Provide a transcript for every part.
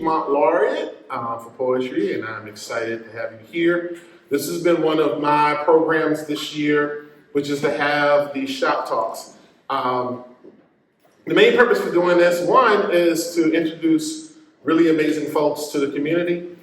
Piedmont Laureate for poetry, and I'm excited to have you here. This has been one of my programs this year, which is to have these shop talks. The main purpose for doing this, one, is to introduce really amazing folks to the community,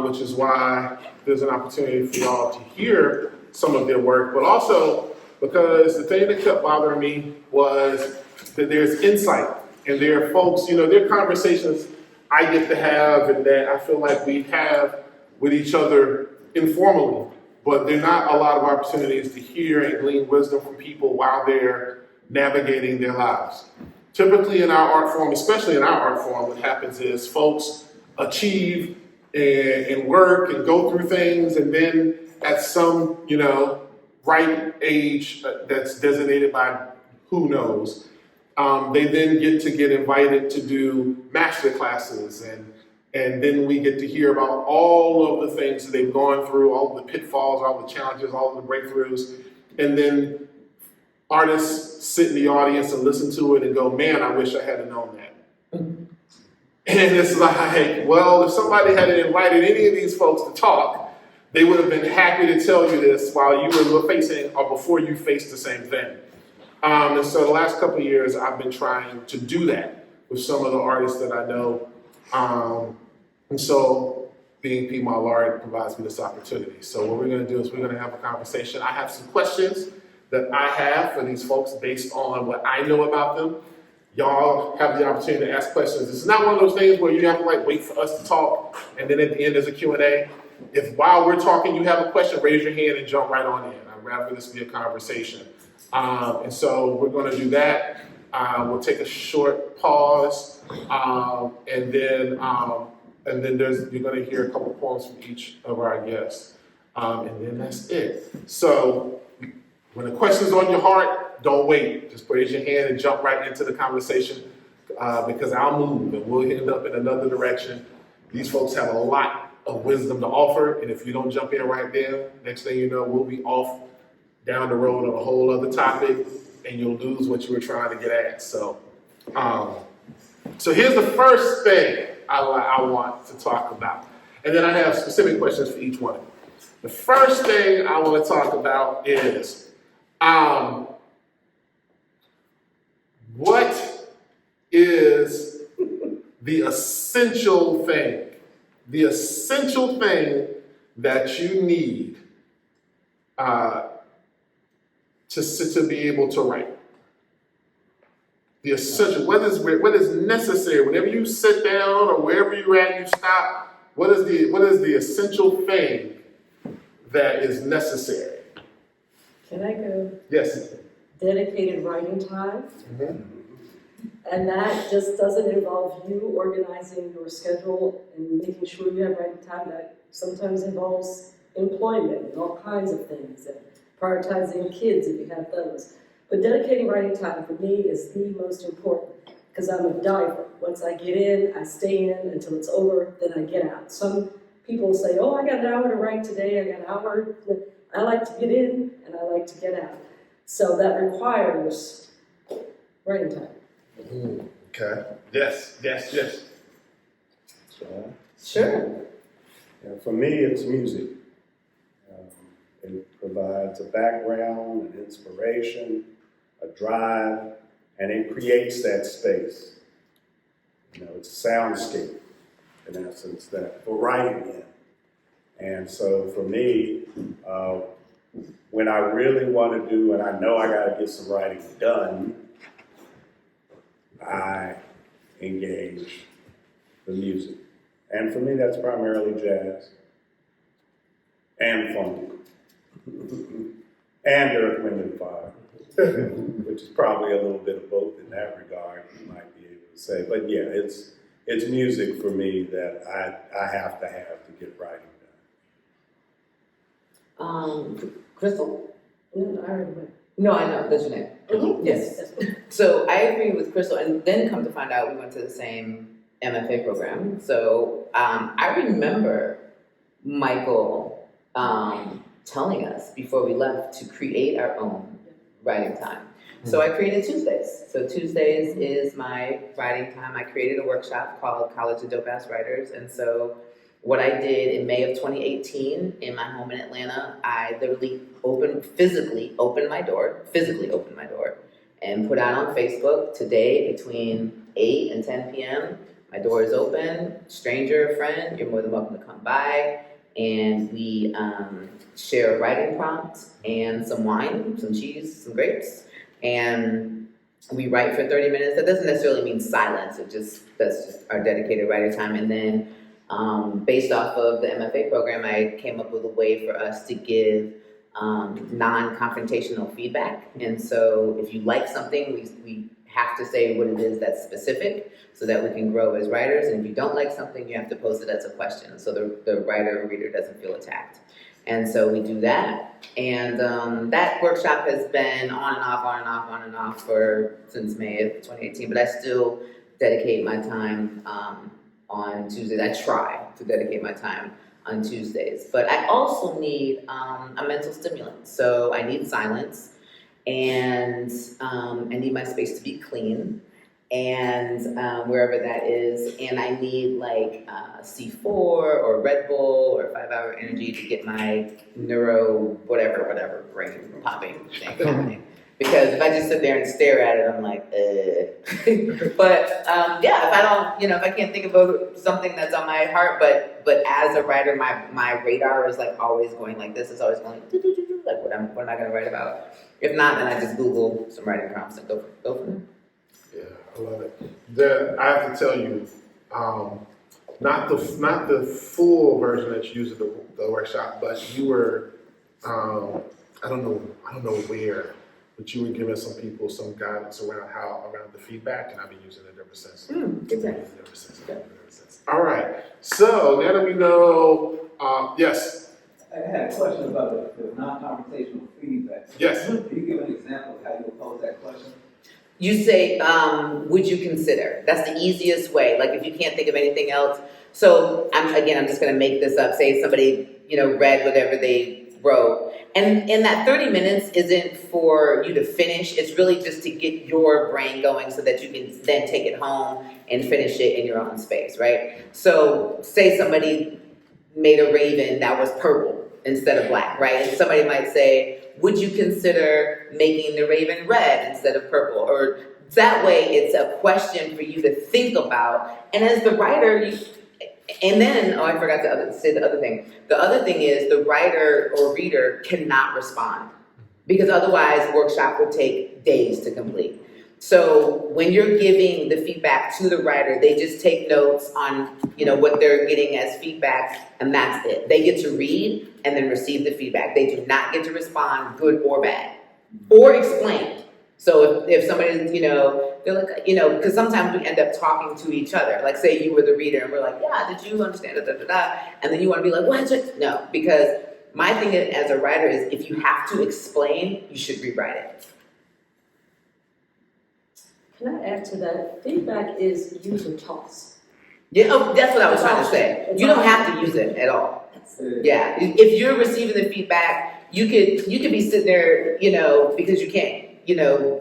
which is why there's an opportunity for y'all to hear some of their work, but also because the thing that kept bothering me was that there's insight, and there are folks, there are conversations I get to have and that I feel like we have with each other informally, but there are not a lot of opportunities to hear and glean wisdom from people while they're navigating their lives. Typically in our art form, especially in our art form, what happens is folks achieve and work and go through things, and then at some, right age that's designated by who knows, they then get invited to do master classes, and then we get to hear about all of the things that they've gone through, all of the pitfalls, all the challenges, all of the breakthroughs, and then artists sit in the audience and listen to it and go, man, I wish I had known that. And it's like, well, if somebody had invited any of these folks to talk, they would have been happy to tell you this while you were facing or before you faced the same thing. And so the last couple of years, I've been trying to do that with some of the artists that I know. And so being Piedmont Laureate provides me this opportunity. So what we're going to do is we're going to have a conversation. I have some questions that I have for these folks based on what I know about them. Y'all have the opportunity to ask questions. It's not one of those things where you have to wait for us to talk and then at the end there's a Q&A. If while we're talking you have a question, raise your hand and jump right on in. I'd rather this be a conversation. And so we're going to do that. We'll take a short pause, and then you're going to hear a couple poems from each of our guests, and then that's it. So when the question's on your heart, don't wait. Just raise your hand and jump right into the conversation, because I'll move and we'll end up in another direction. These folks have a lot of wisdom to offer, and if you don't jump in right there, next thing you know, we'll be off down the road on a whole other topic, and you'll lose what you were trying to get at. So here's the first thing I want to talk about, and then I have specific questions for each one of you. The first thing I want to talk about is what is the essential thing? The essential thing that you need to be able to write. The essential, what is necessary? Whenever you sit down or wherever you're at, you stop. What is the essential thing that is necessary? Can I go? Yes. Dedicated writing time. Mm-hmm. And that just doesn't involve you organizing your schedule and making sure you have writing time. That sometimes involves employment and all kinds of things, and prioritizing kids if you have those. But dedicating writing time for me is the most important, because I'm a diver. Once I get in, I stay in until it's over, then I get out. Some people say, oh, I got an hour to write today, I got an hour. I like to get in and I like to get out. So that requires writing time. Okay. Yes. Sure. Yeah, for me, it's music. It provides a background, an inspiration, a drive, and it creates that space. It's a soundscape, in essence, that for writing in. And so for me, when I really want to do, and I know I got to get some writing done, I engage the music. And for me, that's primarily jazz and funk and Earth, Wind, and Fire, which is probably a little bit of both in that regard, you might be able to say. But yeah, it's music for me that I have to get writing done. Crystal? No, I already went. No, I know, that's your name. Mm-hmm. Yes. So I agree with Crystal, and then come to find out we went to the same MFA program. So I remember Michael telling us before we left to create our own writing time. So I created Tuesdays. So Tuesdays is my writing time. I created a workshop called College of Dope Ass Writers. And so what I did in May of 2018 in my home in Atlanta, I literally physically opened my door, and put out on Facebook, today between 8 and 10 p.m., my door is open, stranger, friend, you're more than welcome to come by, and we share a writing prompt and some wine, some cheese, some grapes, and we write for 30 minutes. That doesn't necessarily mean silence, that's just our dedicated writing time. And then based off of the MFA program, I came up with a way for us to give non-confrontational feedback. And so if you like something, we have to say what it is that's specific so that we can grow as writers. And if you don't like something, you have to post it as a question so the writer or reader doesn't feel attacked. And so we do that. And that workshop has been on and off since May of 2018, but I still dedicate my time on Tuesdays. I try to dedicate my time on Tuesdays. But I also need a mental stimulant. So I need silence, and I need my space to be clean, and wherever that is. And I need like C4 or Red Bull or 5 Hour Energy to get my whatever brain popping thing happening. Because if I just sit there and stare at it, I'm like, But yeah, if I can't think about something that's on my heart, but as a writer, my radar is like always going like this. It's always going like, what am I going to write about? If not, then I just Google some writing prompts and go from there. Yeah, I love it. I have to tell you, not the full version that you used at the workshop, but you were, I don't know where, but you were giving some people some guidance around the feedback, and I've been using it ever since. Exactly. All right. So now that we know, yes. I had a question about the non-confrontational feedback. Yes. Can you give an example of how you would pose that question? You say, would you consider? That's the easiest way. Like if you can't think of anything else. So I'm just going to make this up. Say somebody, read whatever they wrote. And that 30 minutes isn't for you to finish. It's really just to get your brain going so that you can then take it home and finish it in your own space, right? So say somebody made a raven that was purple instead of black, right? And somebody might say, would you consider making the raven red instead of purple? Or that way it's a question for you to think about. And as the writer, I forgot to say the other thing. The other thing is the writer or reader cannot respond because otherwise the workshop would take days to complete. So when you're giving the feedback to the writer, they just take notes on, what they're getting as feedback, and that's it. They get to read and then receive the feedback. They do not get to respond, good or bad, or explain. So if somebody, they're like, because sometimes we end up talking to each other. Like say you were the reader and we're like, yeah, did you understand? And then you want to be like, what? No, because my thing as a writer is if you have to explain, you should rewrite it. Can I add to that? Feedback is use or toss. Yeah, that's what I was trying to say. You don't have to use it at all. Yeah, if you're receiving the feedback, you could be sitting there, because you can't,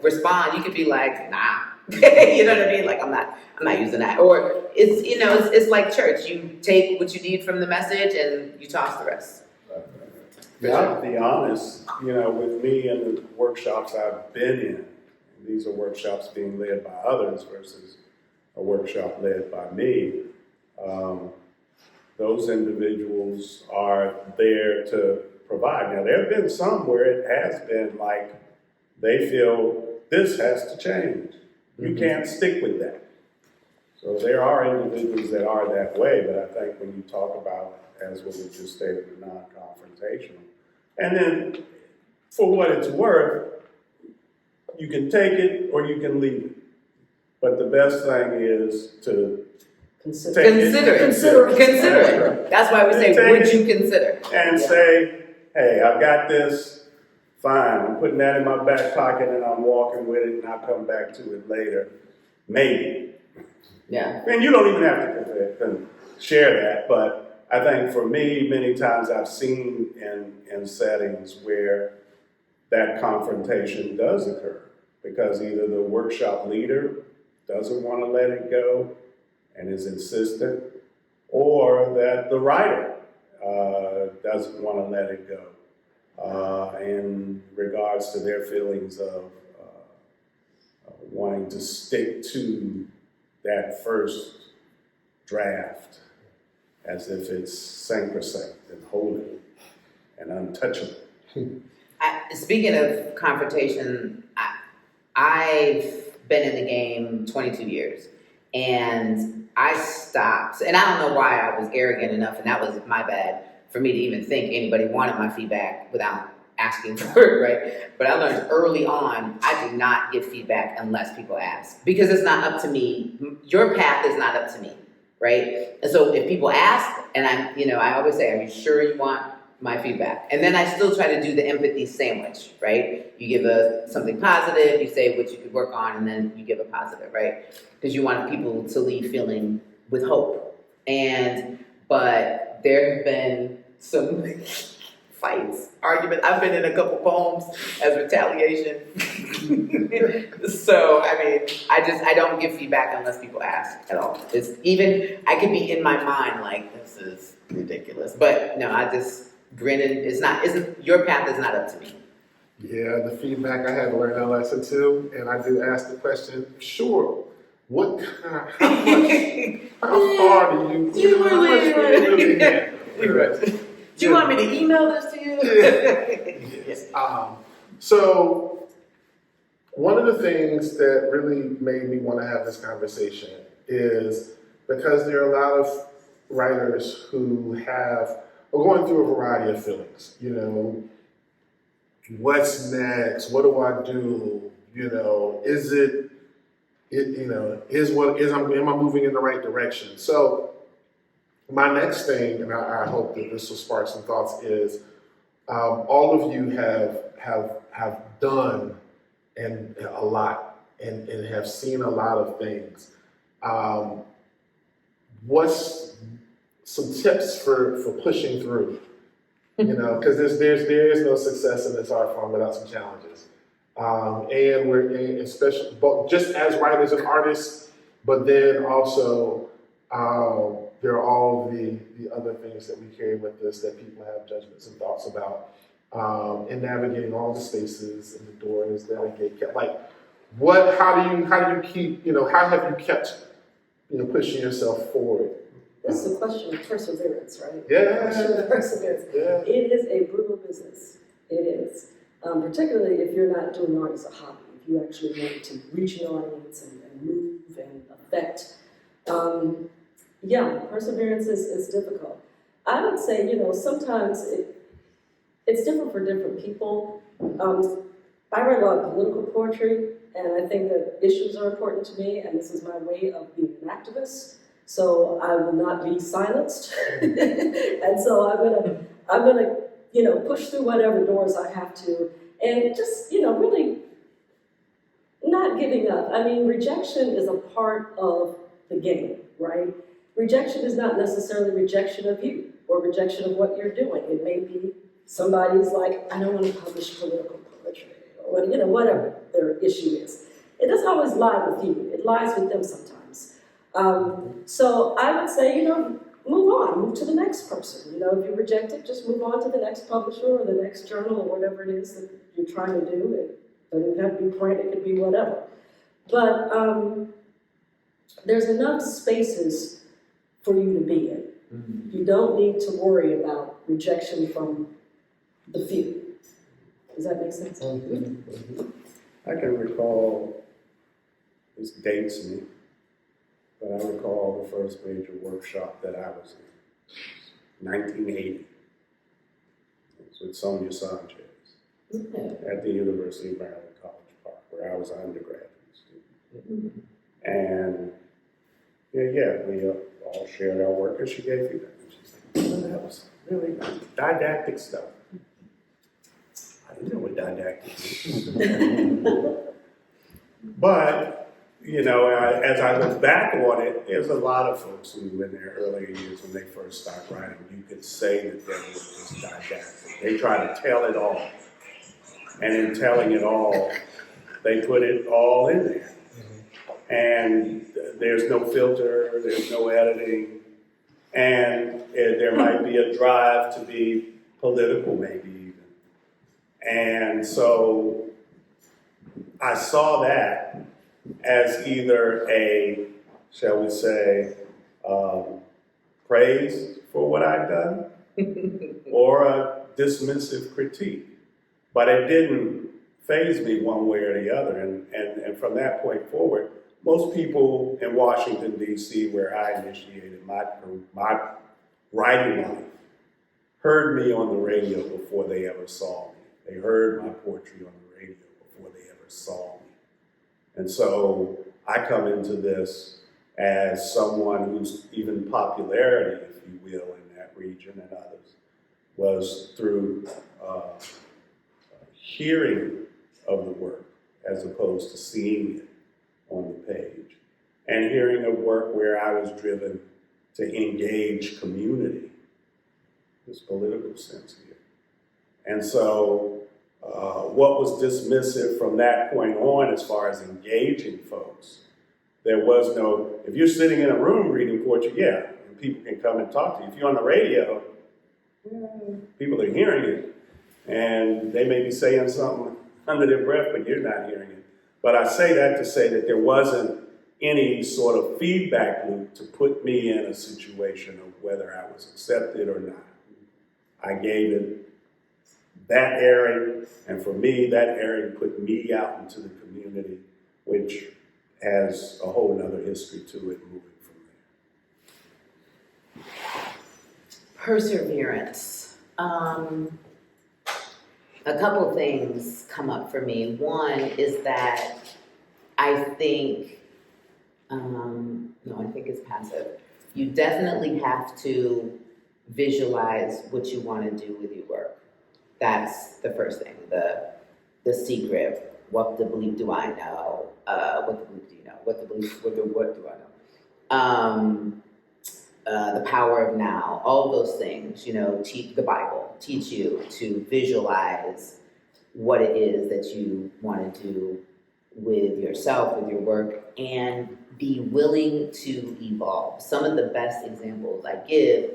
respond. You could be like, nah, you know what I mean? Like I'm not using that. Or it's like church. You take what you need from the message and you toss the rest. I'll be honest, with me and the workshops I've been in, these are workshops being led by others versus a workshop led by me. Those individuals are there to provide. Now, there have been some where it has been like they feel this has to change. You can't stick with that. So there are individuals that are that way, but I think when you talk about, as what we just stated, the non-confrontational, and then for what it's worth, you can take it or you can leave it. But the best thing is to Consider it. That's why we say, would you consider? And say, hey, I've got this, fine, I'm putting that in my back pocket and I'm walking with it and I'll come back to it later, maybe. Yeah. And you don't even have to share that, but I think for me, many times I've seen in settings where that confrontation does occur. because either the workshop leader doesn't want to let it go and is insistent, or that the writer doesn't want to let it go in regards to their feelings of wanting to stick to that first draft as if it's sacrosanct and holy and untouchable. Speaking of confrontation, I've been in the game 22 years, and I stopped, and I don't know why I was arrogant enough, and that was my bad, for me to even think anybody wanted my feedback without asking for it, right? But I learned early on, I do not give feedback unless people ask, because it's not up to me. Your path is not up to me, right? And so if people ask, and I always say, are you sure you want my feedback? And then I still try to do the empathy sandwich, right? You give something positive, you say what you could work on, and then you give a positive, right? Because you want people to leave feeling with hope. But there have been some fights, arguments. I've been in a couple poems as retaliation. So, I don't give feedback unless people ask at all. I could be in my mind like, this is ridiculous. But no, I just grin and your path is not up to me. Yeah, the feedback, I had to learn that lesson too, and I do ask the question, sure, what kind, how far do you, You how much do you really get? Do you want me to email this to you? Yes. So one of the things that really made me want to have this conversation is because there are a lot of writers who are going through a variety of feelings. What's next? What do I do? Am I moving in the right direction? So my next thing, and I hope that this will spark some thoughts, is all of you have done and a lot and have seen a lot of things. What's some tips for pushing through? Because there is no success in this art form without some challenges. And we're especially both just as writers and artists, but then also there are all the other things that we carry with us that people have judgments and thoughts about, and navigating all the spaces and the doors that are kept. How do you keep, how have you kept, pushing yourself forward? This is a question of perseverance, right? Yeah. Question of perseverance. Yeah. It is a brutal business. It is. Particularly if you're not doing art as a hobby, if you actually want to reach an audience and move and affect. Perseverance is difficult. I would say, sometimes it's different for different people. I write a lot of political poetry, and I think that issues are important to me, and this is my way of being an activist. So I will not be silenced, and so I'm gonna push through whatever doors I have to, and just really not giving up. Rejection is a part of the game, right? Rejection is not necessarily rejection of you or rejection of what you're doing. It may be somebody's like, I don't want to publish political poetry, or whatever their issue is. It doesn't always lie with you. It lies with them sometimes. So I would say, move on, move to the next person. If you reject it, just move on to the next publisher or the next journal or whatever it is that you're trying to do. It doesn't have to be print, it could be whatever. But there's enough spaces for you to be in. Mm-hmm. You don't need to worry about rejection from the few. Does that make sense? Mm-hmm. I can recall, this dates me, but I recall the first major workshop that I was in, 1980. It was with Sonia Sanchez at the University of Maryland College Park, where I was an undergraduate student. Mm-hmm. And we all shared our work, and she gave feedback. And she's like, that was really didactic stuff. I didn't know what didactic means. But as I look back on it, there's a lot of folks who in their earlier years when they first start writing, you could say that they were just didactic. They try to tell it all. And in telling it all, They put it all in there. And there's no filter, there's no editing, and there might be a drive to be political maybe even. And so I saw that as either a, shall we say, praise for what I'd done, or a dismissive critique. But it didn't faze me one way or the other. And from that point forward, most people in Washington, D.C., where I initiated my writing life, heard me on the radio before they ever saw me. They heard my poetry on the radio before they ever saw me. And so I come into this as someone whose even popularity, if you will, in that region and others, was through hearing of the work as opposed to seeing it on the page, and hearing of work where I was driven to engage community, this political sense here. And so what was dismissive from that point on as far as engaging folks, there was no, if you're sitting in a room reading poetry, yeah, and people can come and talk to you. If you're on the radio, people are hearing it, and they may be saying something under their breath, but you're not hearing it. But I say that to say that there wasn't any sort of feedback loop to put me in a situation of whether I was accepted or not. I gave it that airing, and for me, that airing put me out into the community, which has a whole nother history to it moving from there. Perseverance. A couple things come up for me. One is that I think, I think it's passive. You definitely have to visualize what you want to do with your work. That's the first thing. The secret. What the bleep do I know? What the bleep do you know? What do I know? The power of now, all those things, teach the Bible, teach you to visualize what it is that you want to do with yourself, with your work, and be willing to evolve. Some of the best examples I give,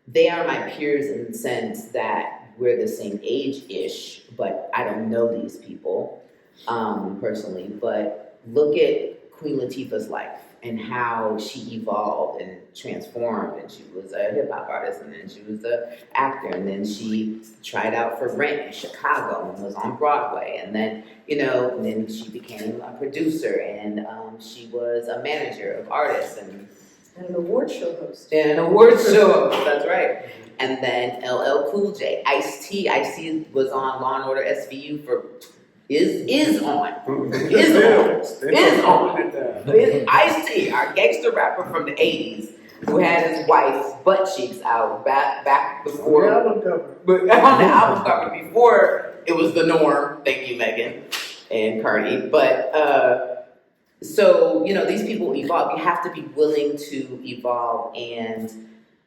they are my peers in the sense that we're the same age-ish, but I don't know these people personally, but look at Queen Latifah's life and how she evolved and transformed, and she was a hip-hop artist, and then she was an actor, and then she tried out for Rent in Chicago and was on Broadway, and then, and then she became a producer, and she was a manager of artists, and And an award show host. and an award show, that's right. And then LL Cool J, Ice-T was on Law and Order SVU for is on. Ice-T, our gangster rapper from the 80s, who had his wife's butt cheeks out back before on the album cover before it was the norm. Thank you, Megan and Cardi. But so these people evolve. You have to be willing to evolve and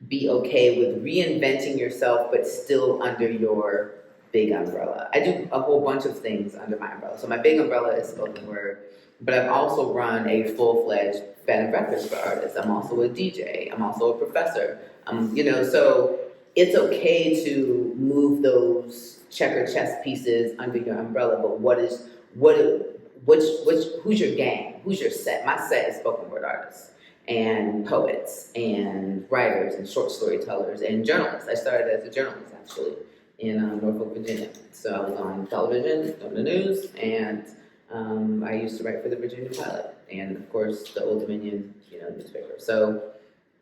be okay with reinventing yourself, but still under your big umbrella. I do a whole bunch of things under my umbrella. So my big umbrella is spoken word, but I've also run a full-fledged bed and breakfast for artists. I'm also a DJ. I'm also a professor. So it's okay to move those checker chess pieces under your umbrella. But who's your gang? Who's your set? My set is spoken word artists and poets and writers and short storytellers and journalists. I started as a journalist actually in Norfolk, Virginia. So I was on television, on the news, and I used to write for the Virginia Pilot, and of course the Old Dominion, newspaper. So,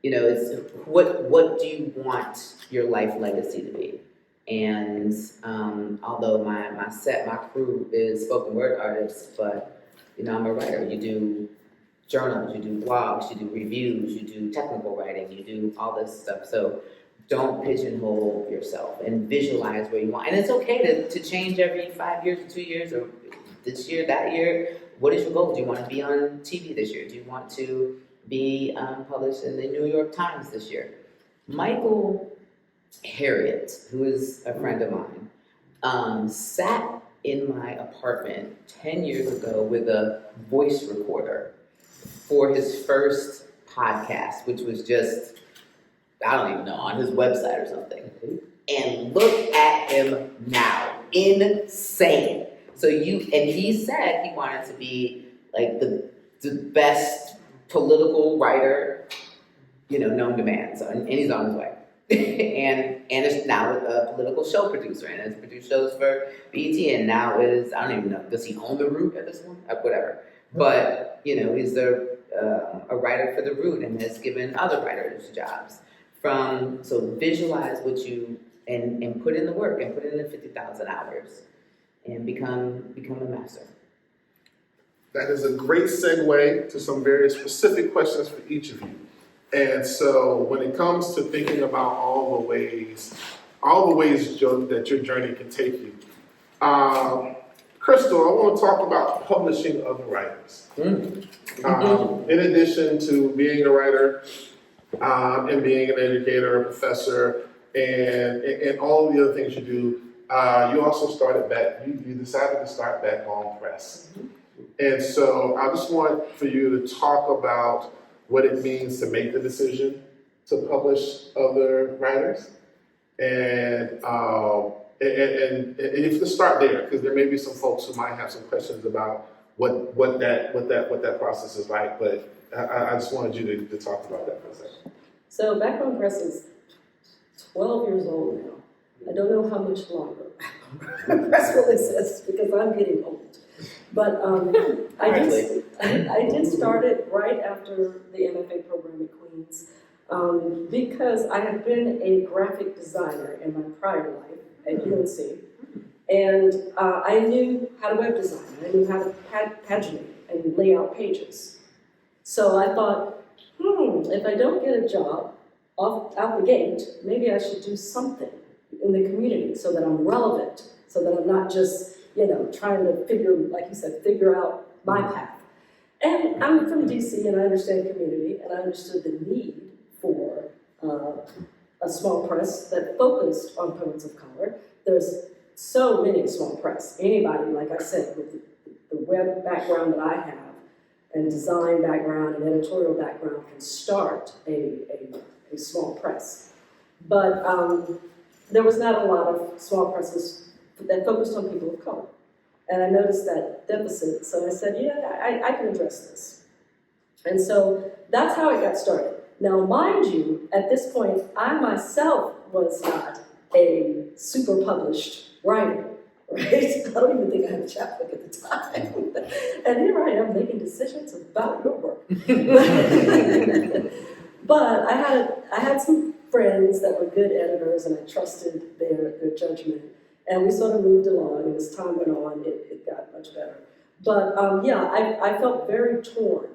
it's what do you want your life legacy to be? And although my crew is spoken word artists, but I'm a writer. You do journals, you do blogs, you do reviews, you do technical writing, you do all this stuff. So don't pigeonhole yourself and visualize where you want. And it's okay to change every 5 years or 2 years or this year, that year. What is your goal? Do you want to be on TV this year? Do you want to be published in the New York Times this year? Michael Harriot, who is a friend of mine, sat in my apartment 10 years ago with a voice recorder for his first podcast, which was just, I don't even know, on his website or something. And look at him now. Insane. And he said he wanted to be like the best political writer, known to man. So, and he's on his way. and is now a political show producer and has produced shows for BET and now is, I don't even know, does he own The Root at this point? Whatever. But, he's a writer for The Root and has given other writers jobs. So visualize what you, and put in the work and put in the 50,000 hours and become a master. That is a great segue to some very specific questions for each of you. And so when it comes to thinking about all the ways that your journey can take you, Crystal, I want to talk about publishing other writers. In addition to being a writer and being an educator, a professor, and all the other things you do, you also you decided to start Back on Press. And so I just want for you to talk about what it means to make the decision to publish other writers, and if to start there, because there may be some folks who might have some questions about what that process is like. But I just wanted you to talk about that for a second. So Back on Press is 12 years old now. I don't know how much longer Press will exist because I'm getting old. But I did start it right after the MFA program at Queens because I had been a graphic designer in my prior life at UNC, and I knew how to web design. I knew how to paginate and lay out pages. So I thought, if I don't get a job out the gate, maybe I should do something in the community so that I'm relevant, so that I'm not just trying to figure out my path. And I'm from DC and I understand community and I understood the need for a small press that focused on poets of color. There's so many small press. Anybody, like I said, with the web background that I have and design background and editorial background can start a small press. But there was not a lot of small presses that focused on people of color. And I noticed that deficit, so I said, I can address this. And so that's how it got started. Now, mind you, at this point, I myself was not a super published writer, right? I don't even think I had a chapbook at the time. And here I am making decisions about your work. But I had some friends that were good editors and I trusted their judgment. And we sort of moved along, and as time went on, it got much better. But I felt very torn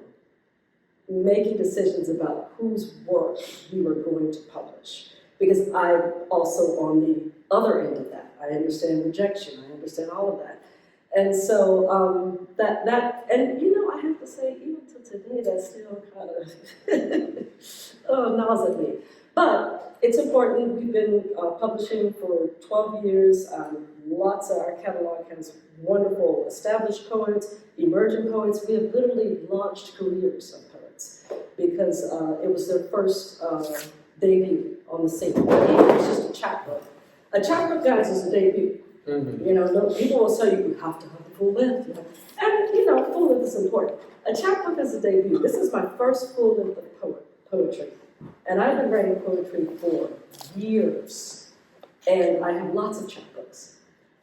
making decisions about whose work we were going to publish. Because I'm also on the other end of that. I understand rejection, I understand all of that. And so I have to say, even to today, that still kind of gnaws at me. But it's important. We've been publishing for 12 years. Our catalog has wonderful established poets, emerging poets. We have literally launched careers of poets because it was their first debut on the scene. It was just a chapbook. A chapbook, guys, is a debut. Mm-hmm. People will say you have to have the full length. And, full length is important. A chapbook is a debut. This is my first full length of poetry. And I've been writing poetry for years. And I have lots of chapbooks.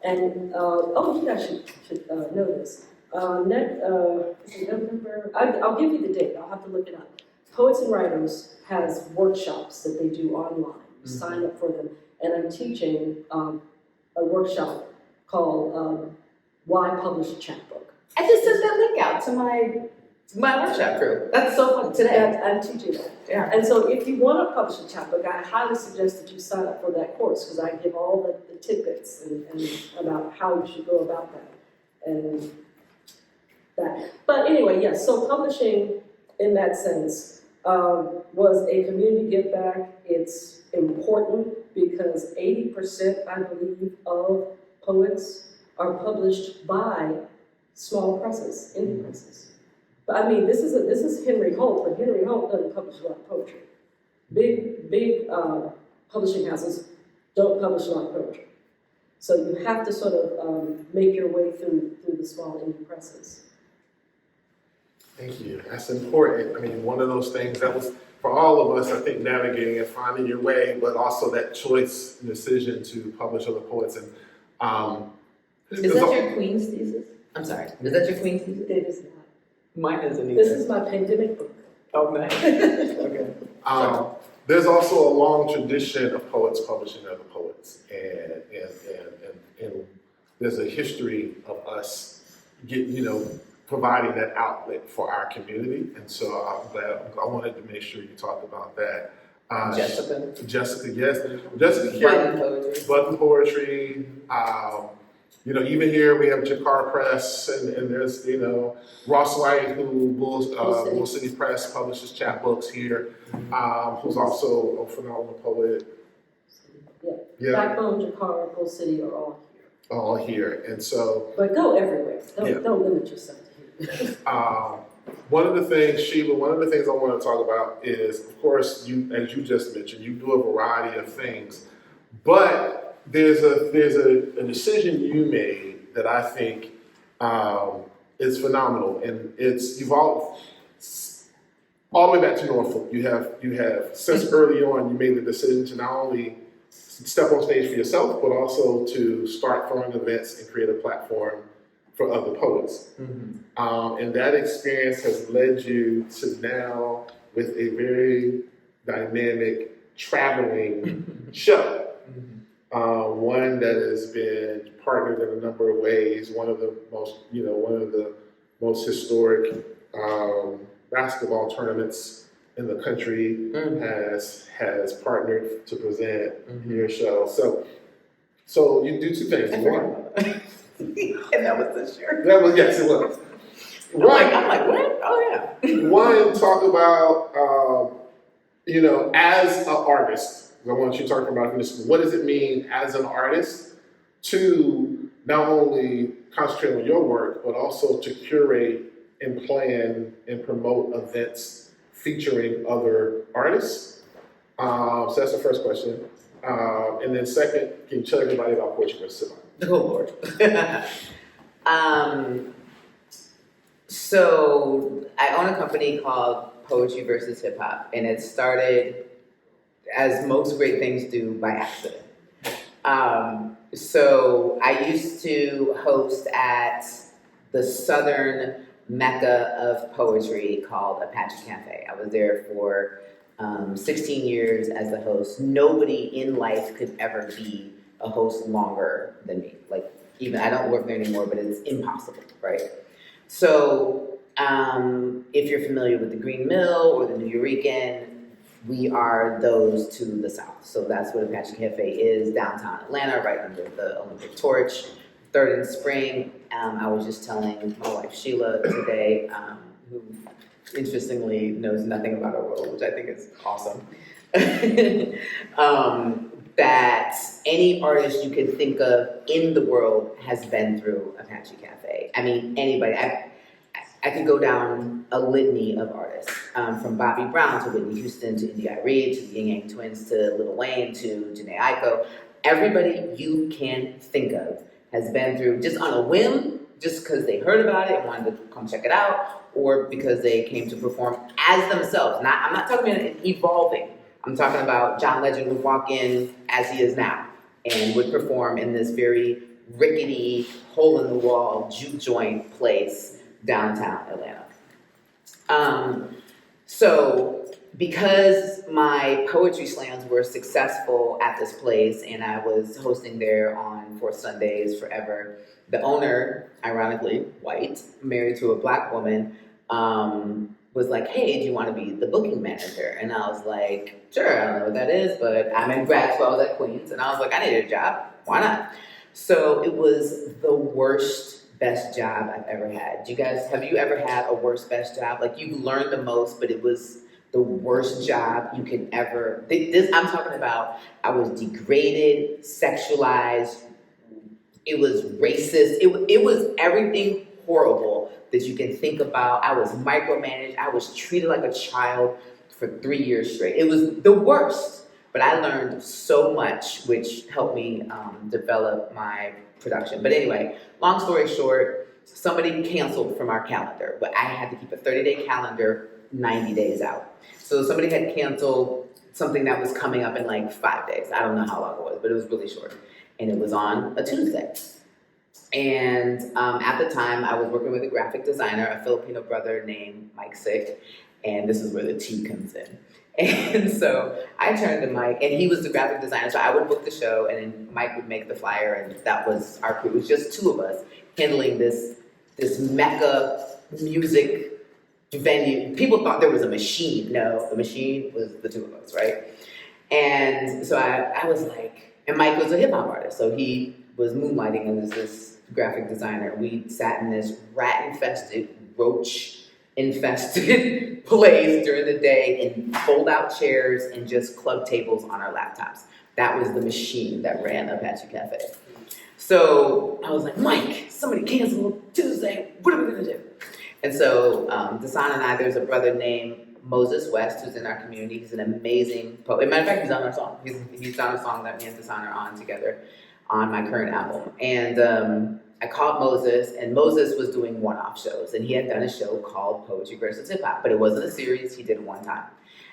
And, you guys should know this. November, I'll give you the date. I'll have to look it up. Poets and Writers has workshops that they do online. You sign up for them. And I'm teaching a workshop called Why Publish a Chapbook. I just sent that link out to my workshop crew. That's so fun today. I'm teaching that. Yeah. And so if you want to publish a chapbook, I highly suggest that you sign up for that course because I give all the tidbits and about how you should go about that. And that. But anyway, yes, so publishing in that sense was a community give back. It's important because 80%, I believe, of poets are published by small presses, indie presses. But I mean, this is Henry Holt, but Henry Holt doesn't publish a lot of poetry. Big publishing houses don't publish a lot of poetry. So you have to sort of make your way through the small indie presses. Thank you. That's important. I mean, one of those things that was for all of us, I think, navigating and finding your way, but also that choice and decision to publish other poets. And Is that your Queen's thesis? I'm sorry. Is that your Queen's thesis? It is not. Mine isn't This is my pandemic book. Oh, nice. Okay. There's also a long tradition of poets publishing other poets, and there's a history of us providing that outlet for our community, and so I'm glad. I wanted to make sure you talked about that. Jessica, yes, Jessica here, Button Poetry. Even here we have Jakar Press, and there's Ross White, who Bull City Press publishes chapbooks here, who's also a phenomenal poet. Yeah. Backbone, Jakar, Bull City are all here. And so. But go everywhere. Don't limit yourself to here. One of the things, Sheila, I want to talk about is, of course, as you just mentioned, you do a variety of things, but there's a decision you made that I think is phenomenal, and you've all the way back to Norfolk. You have since early on you made the decision to not only step on stage for yourself, but also to start throwing events and create a platform for other poets. Mm-hmm. And that experience has led you to now with a very dynamic traveling show. One that has been partnered in a number of ways. One of the most historic basketball tournaments in the country has partnered to present your show. So you do two things. One, and that was this year. Yes, it was. I'm like, what? Oh yeah. One, talk about as an artist. I want you talking about this. What does it mean as an artist to not only concentrate on your work, but also to curate and plan and promote events featuring other artists? So that's the first question. And then second, can you tell everybody about Poetry vs. Hip Hop? Oh Lord. So I own a company called Poetry vs. Hip Hop, and it started, as most great things do, by accident. So I used to host at the southern mecca of poetry called Apache Cafe. I was there for 16 years as the host. Nobody in life could ever be a host longer than me. Like, even I don't work there anymore, but it's impossible, right? So if you're familiar with the Green Mill or the New Eurekan, we are those to the south. So that's what Apache Cafe is, downtown Atlanta, right under the Olympic torch. 3rd and Spring. I was just telling my wife Sheila today, who interestingly knows nothing about our world, which I think is awesome, that any artist you could think of in the world has been through Apache Cafe. I mean, anybody. I could go down a litany of artists, from Bobby Brown to Whitney Houston to India Reid to the Ying Yang Twins to Lil Wayne to Jhené Aiko. Everybody you can think of has been through, just on a whim, just because they heard about it and wanted to come check it out, or because they came to perform as themselves. I'm not talking about evolving. I'm talking about John Legend would walk in as he is now and would perform in this very rickety, hole-in-the-wall, juke joint place downtown Atlanta. So because my poetry slams were successful at this place and I was hosting there on Fourth Sundays forever, the owner, ironically white, married to a black woman, was like, hey, do you want to be the booking manager? And I was like, sure, I don't know what that is, but I'm in grad school, I was at Queens, and I was like, I needed a job, why not? So it was the worst, best job I've ever had. Have you ever had a worst, best job? Like, you learned the most, but it was the worst job you can ever, I'm talking about, I was degraded, sexualized, It was racist. It was everything horrible that you can think about. I was micromanaged. I was treated like a child for 3 years straight. It was the worst. But I learned so much, which helped me develop my production. But anyway, long story short, somebody canceled from our calendar, but I had to keep a 30-day calendar 90 days out. So somebody had canceled something that was coming up in like 5 days. I don't know how long it was, but it was really short. And it was on a Tuesday. And at the time, I was working with a graphic designer, a Filipino brother named Mike Sick, and this is where the T comes in. And so I turned to Mike, and he was the graphic designer, so I would book the show, and then Mike would make the flyer, and that was our crew. It was just two of us handling this mecca music venue. People thought there was a machine. No, the machine was the two of us, right? And so I was like, and Mike was a hip hop artist, so he was moonlighting as this graphic designer. We sat in this rat-infested, roach-infested place during the day in fold-out chairs and just club tables on our laptops. That was the machine that ran Apache Cafe. So I was like, Mike, somebody canceled Tuesday. What are we gonna do? And so Dasan and I, there's a brother named Moses West, who's in our community. He's an amazing poet. As a matter of fact, he's on our song. He's on a song that me and Dasan are on together on my current album. And I called Moses, and Moses was doing one-off shows, and he had done a show called Poetry versus Hip Hop, but it wasn't a series. He did it one time.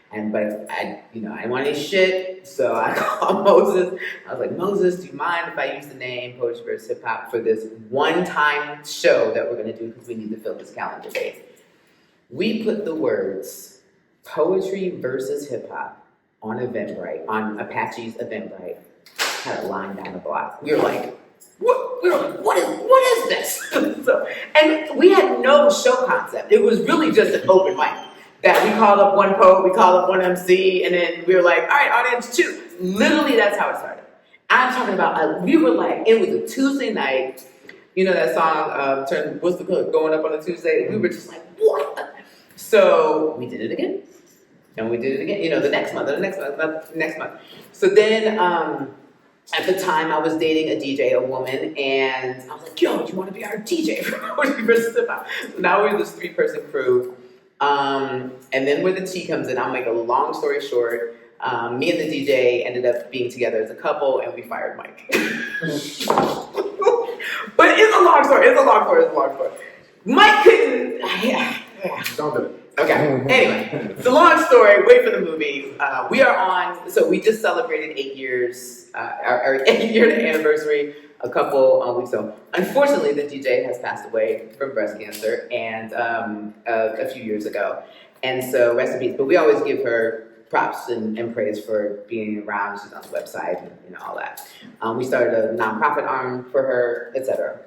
But I didn't want any shit, so I called Moses. I was like, Moses, do you mind if I use the name Poetry versus Hip Hop for this one-time show that we're gonna do because we need to fill this calendar date? We put the words Poetry versus Hip Hop on Eventbrite, on Apache's Eventbrite, had a line down the block. We were like, what is this? And we had no show concept. It was really just an open mic. That we called up one poet, we called up one MC, and then we were like, all right, audience, choose. Literally, that's how it started. I'm talking about, we were like, it was a Tuesday night. You know that song, What's the Cook, going up on a Tuesday? We were just like, what? So we did it again. And we did it again, the next month. So then, at the time, I was dating a DJ, a woman, and I was like, yo, do you want to be our DJ for Poetry versus Hip Hop? So now we're this 3-person crew. And then where the T comes in, I'll make a long story short. Me and the DJ ended up being together as a couple, and we fired Mike. But it's a long story. Mike couldn't. Don't do it. Okay. Anyway, it's a long story. Wait for the movie. We are on. So we just celebrated 8 years, our 8-year anniversary a couple weeks ago. Unfortunately, the DJ has passed away from breast cancer and a few years ago. And so rest in peace. But we always give her props and praise for being around. She's on the website and all that. We started a nonprofit arm for her, etc.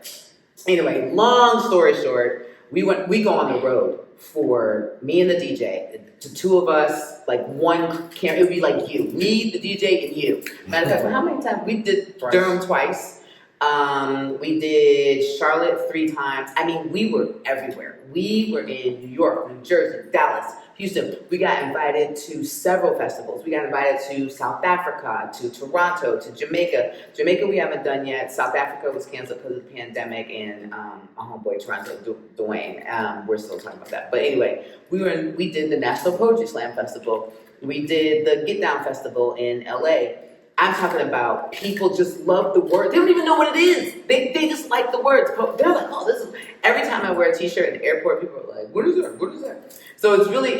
Anyway, long story short, we go on the road for me and the DJ. The two of us, like one camera, it would be like you, me, the DJ, and you. Matter of fact, how many times? We did Durham twice. We did Charlotte 3 times. I mean, we were everywhere. We were in New York, New Jersey, Dallas, Houston. We got invited to several festivals. We got invited to South Africa, to Toronto, to Jamaica. Jamaica we haven't done yet. South Africa was canceled because of the pandemic, and my homeboy Toronto, Dwayne. We're still talking about that. But anyway, we did the National Poetry Slam Festival. We did the Get Down Festival in LA. I'm talking about people just love the word. They don't even know what it is. They just like the words. They're like, oh, this is. Every time I wear a T-shirt at the airport, people are like, what is that? What is that? So it's really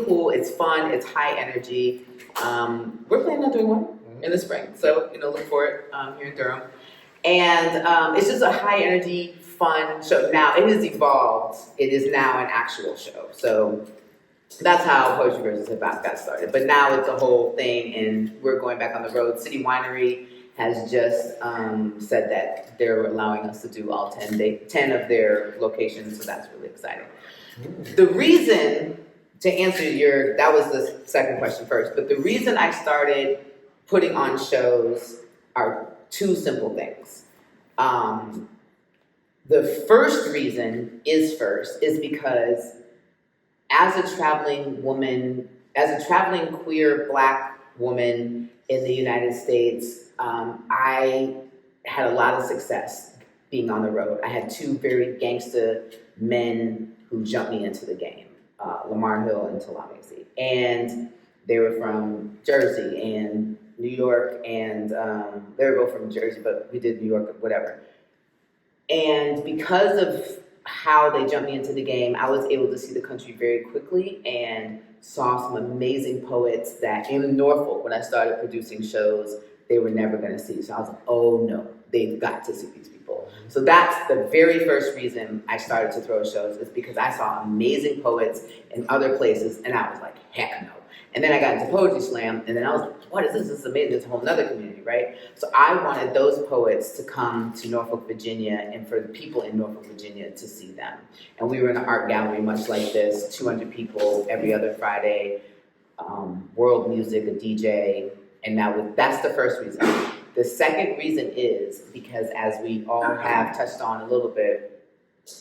cool. It's fun. It's high energy. We're planning on doing one in the spring. So look for it here in Durham. And it's just a high energy, fun show. Now it has evolved. It is now an actual show. So that's how Poetry versus Hip Hop got started. But now it's a whole thing, and we're going back on the road. City Winery has just said that they're allowing us to do all 10 of their locations, so that's really exciting. The reason, to answer that was the second question first, but the reason I started putting on shows are 2 simple things. The first reason is because as a traveling queer Black woman in the United States, I had a lot of success being on the road. I had two very gangster men who jumped me into the game, Lamar Hill and Talamisi. And they were from Jersey and New York, and they were both from Jersey, but we did New York, whatever. And because of how they jumped me into the game, I was able to see the country very quickly and saw some amazing poets that in Norfolk, when I started producing shows, they were never going to see. So I was like, oh no, they've got to see these people. So that's the very first reason I started to throw shows, is because I saw amazing poets in other places, and I was like, heck no. And then I got into Poetry Slam, and then I was like, what is this? This is amazing. It's a whole nother community, right? So I wanted those poets to come to Norfolk, Virginia, and for the people in Norfolk, Virginia to see them. And we were in an art gallery much like this, 200 people every other Friday, world music, a DJ, and that's the first reason. The second reason is because, as we all have touched on a little bit,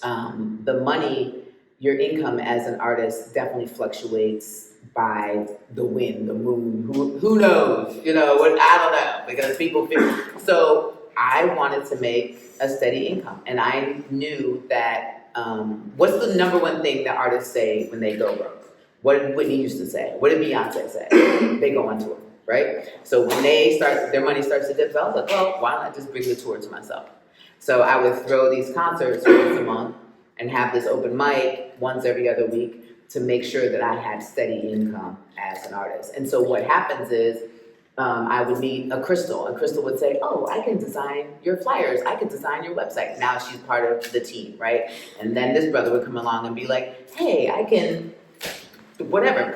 the money, your income as an artist definitely fluctuates by the wind, the moon, who knows, I don't know, because people feel. So I wanted to make a steady income, and I knew that, what's the number one thing that artists say when they go broke? What did Whitney used to say? What did Beyonce say? They go on tour, right? So when their money starts to dip, so I was like, well, why don't I just bring the tour to myself? So I would throw these concerts once a month and have this open mic once every other week to make sure that I had steady income as an artist. And so what happens is, I would meet a Crystal, and Crystal would say, oh, I can design your flyers, I can design your website. Now she's part of the team, right? And then this brother would come along and be like, hey, I can, whatever, I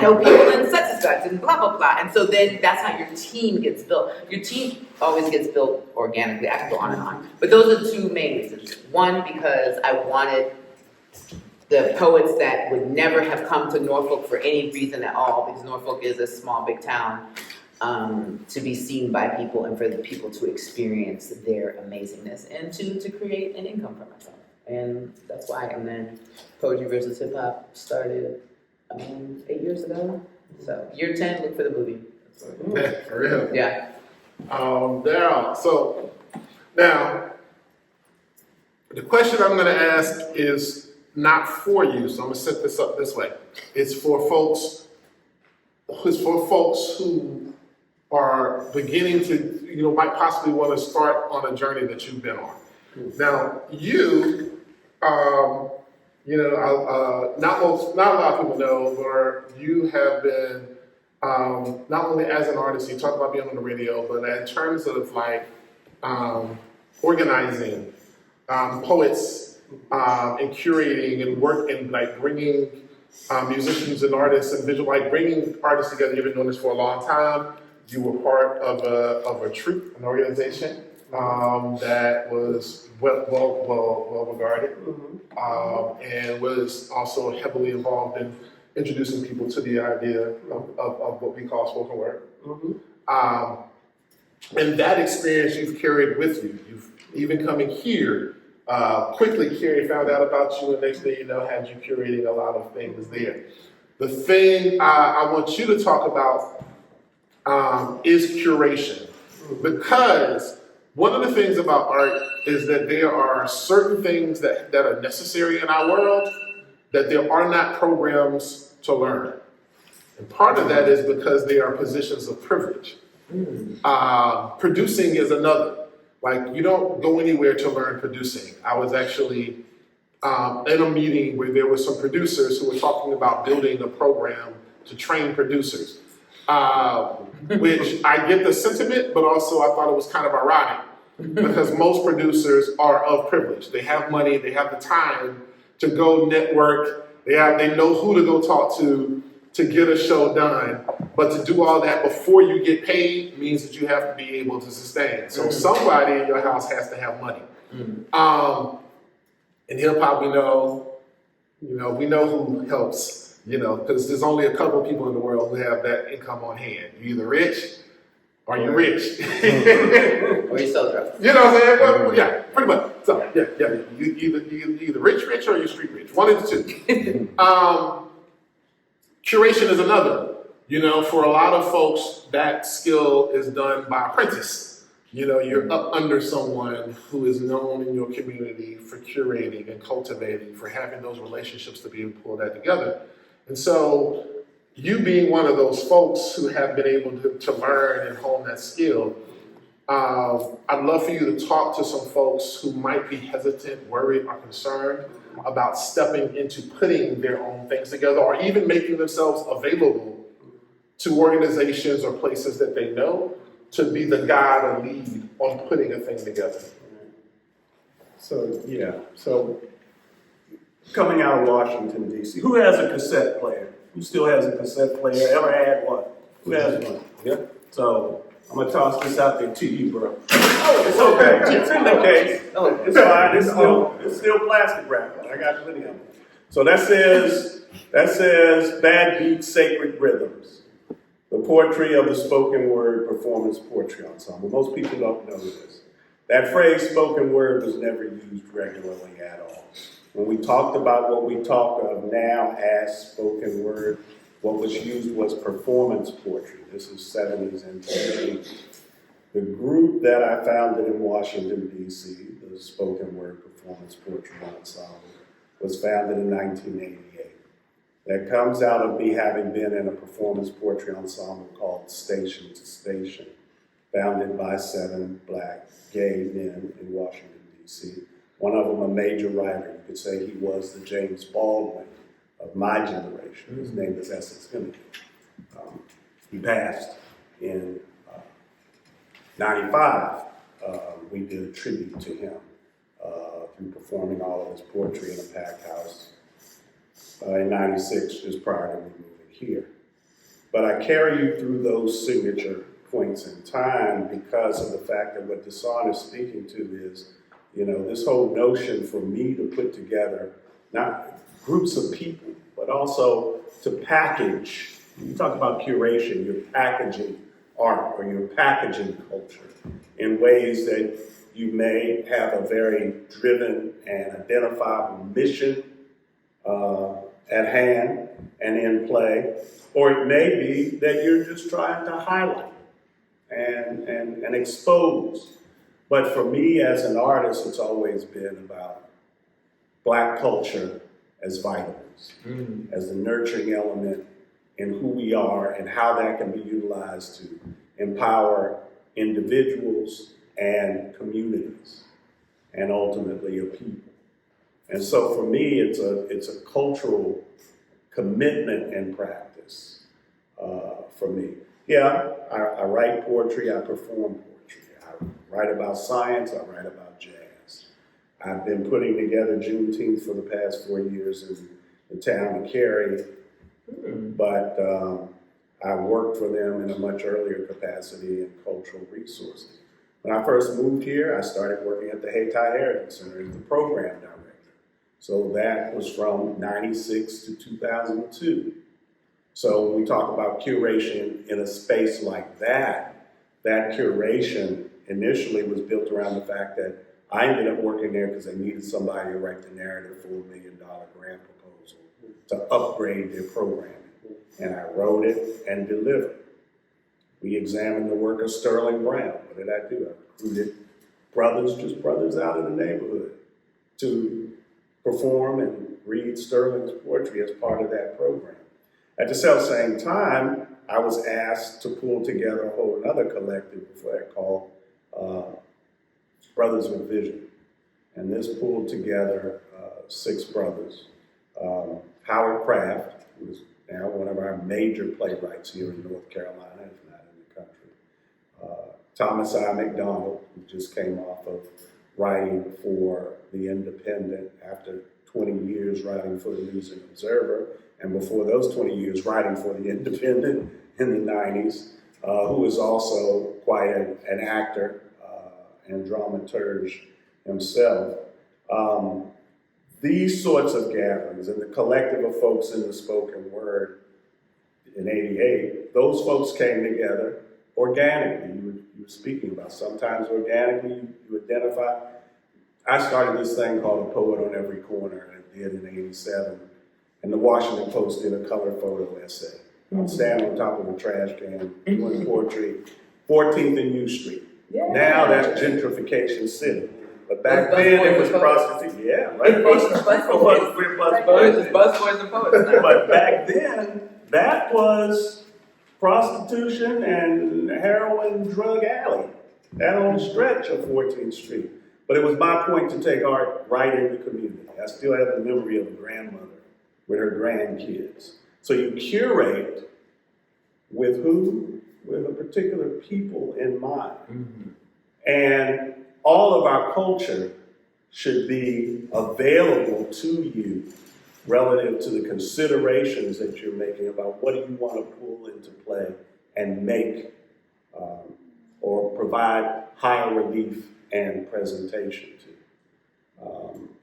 know people in such and such and blah, blah, blah. And so then that's how your team gets built. Your team always gets built organically. I can go on and on. But those are the two main reasons. One, because I wanted the poets that would never have come to Norfolk for any reason at all, because Norfolk is a small, big town, to be seen by people and for the people to experience their amazingness and to create an income for myself. And that's why. And then Poetry versus Hip Hop started 8 years ago. So year 10, look for the movie. For real. Yeah. Daryl, so now the question I'm going to ask is not for you, so I'm going to set this up this way. It's for folks who are beginning to, might possibly want to start on a journey that you've been on. Now, not a lot of people know, but you have been, not only as an artist, you talk about being on the radio, but in terms of organizing poets and curating and work and bringing musicians and artists and bringing artists together. You've been doing this for a long time. You were part of a troupe, an organization that was well regarded, and was also heavily involved in introducing people to the idea of what we call spoken word. And that experience you've carried with you. You've even coming here, quickly Carrie found out about you, and next thing you know, had you curating a lot of things there. The thing I want you to talk about is curation, because one of the things about art is that there are certain things that are necessary in our world that there are not programs to learn. And part of that is because they are positions of privilege. Producing is another. Like, you don't go anywhere to learn producing. I was actually in a meeting where there were some producers who were talking about building a program to train producers, which I get the sentiment, but also I thought it was kind of ironic because most producers are of privilege. They have money, they have the time to go network, they know who to go talk to get a show done. But to do all that before you get paid means that you have to be able to sustain. So somebody in your house has to have money. In hip hop, we know who helps, because there's only a couple of people in the world who have that income on hand. You're either rich or you're rich. Or you sell drugs. You know what I'm saying? Well, yeah, pretty much. So, yeah. You either rich or you're street rich. One of the two. Curation is another. For a lot of folks, that skill is done by apprentice. you're up under someone who is known in your community for curating and cultivating, for having those relationships to be able to pull that together. And so you being one of those folks who have been able to learn and hone that skill, I'd love for you to talk to some folks who might be hesitant, worried, or concerned about stepping into putting their own things together or even making themselves available to organizations or places that they know to be the guide or lead on putting a thing together. So coming out of Washington, D.C., who has a cassette player? Who still has a cassette player? Ever had one? Who has one? Yeah. So I'm gonna toss this out there to you, bro. Oh, it's okay. It's in the case. It's fine. It's still plastic wrap. I got plenty of them. So that says Bad Beats, Sacred Rhythms, the poetry of the spoken word performance poetry ensemble. Most people don't know this. That phrase spoken word was never used regularly at all. When we talked about what we talk of now as spoken word, what was used was performance poetry. This is 70s and 80s. The group that I founded in Washington, D.C., the Spoken Word Performance Poetry Ensemble, was founded in 1988. That comes out of me having been in a performance poetry ensemble called Station to Station, founded by 7 black gay men in Washington, D.C. One of them a major writer. You could say he was the James Baldwin of my generation. His name is Essex Kennedy. He passed in 95. We did a tribute to him through performing all of his poetry in a packed house in 96, just prior to me moving here. But I carry you through those signature points in time because of the fact that what Dasan is speaking to is, this whole notion for me to put together not groups of people, but also to package. You talk about curation, you're packaging art or you're packaging culture in ways that you may have a very driven and identifiable mission at hand and in play, or it may be that you're just trying to highlight and expose. But for me as an artist, it's always been about Black culture as vitamins, as the nurturing element in who we are and how that can be utilized to empower individuals and communities and ultimately a people. And so for me, it's a cultural commitment and practice for me. Yeah, I write poetry, I perform poetry. I write about science, I write about jazz. I've been putting together Juneteenth for the past 4 years in the town of Cary, but I worked for them in a much earlier capacity in cultural resources. When I first moved here, I started working at the Hayti Heritage Center as the program director. So that was from 96 to 2002. So when we talk about curation in a space like that, that curation initially was built around the fact that I ended up working there because they needed somebody to write the narrative for $1 million grant proposal to upgrade their programming. And I wrote it and delivered. We examined the work of Sterling Brown. What did I do? I recruited brothers out in the neighborhood to perform and read Sterling's poetry as part of that program. At the same time, I was asked to pull together a whole other collective before that called Brothers with Vision. And this pulled together 6 brothers. Howard Kraft, who is now one of our major playwrights here in North Carolina, if not in the country. Thomas I. McDonald, who just came off of writing for The Independent after 20 years writing for the News and Observer, and before those 20 years writing for The Independent in the 90s, who is also quite an actor and dramaturge himself. These sorts of gatherings and the collective of folks in the spoken word in '88, those folks came together organically. You were speaking about sometimes organically you identify. I started this thing called A Poet on Every Corner, and I did in '87. And the Washington Post did a color photo essay. I'm standing on top of a trash can doing poetry, 14th and U Street. Yeah. Now that's gentrification city. But back Bus then it boys was and poets. prostitution. Yeah, right across the street from us, we're bus Boys, boys. busboys and poets now. But back then, that was prostitution and heroin drug alley. That whole stretch of 14th Street. But it was my point to take art right in the community. I still have the memory of a grandmother with her grandkids. So you curate with who? With a particular people in mind. Mm-hmm. And all of our culture should be available to you relative to the considerations that you're making about what do you want to pull into play and make or provide higher relief and presentation to.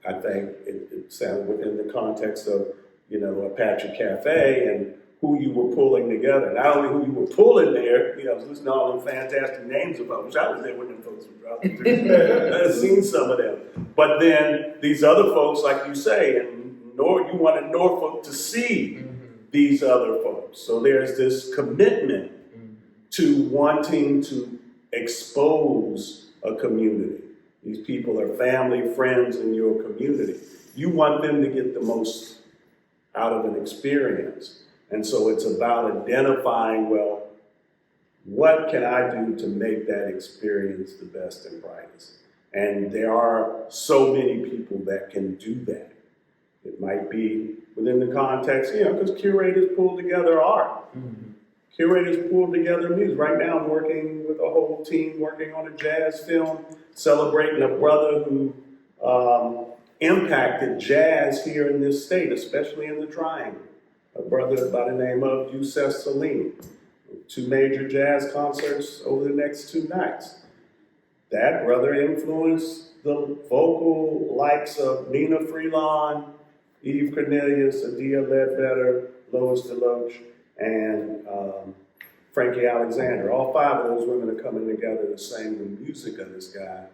I think it sounded within the context of, Apache Cafe and who you were pulling together. Not only who you were pulling there, I was listening to all them fantastic names of folks. I was there when them folks were dropping through. I've seen some of them. But then these other folks, like you say, and you wanted Norfolk to see these other folks. So there's this commitment to wanting to expose a community. These people are family, friends in your community. You want them to get the most out of an experience. And so it's about identifying, well, what can I do to make that experience the best and brightest? And there are so many people that can do that. It might be within the context, because curators pull together art. Curators pull together music. Right now I'm working with a whole team working on a jazz film, celebrating a brother who impacted jazz here in this state, especially in the Triangle. A brother by the name of Youssef Salim. 2 major jazz concerts over the next 2 nights. That brother influenced the vocal likes of Nina Freelon, Eve Cornelius, Adia Ledbetter, Lois DeLoach, and Frankie Alexander. All 5 of those women are coming together to sing the music of this guy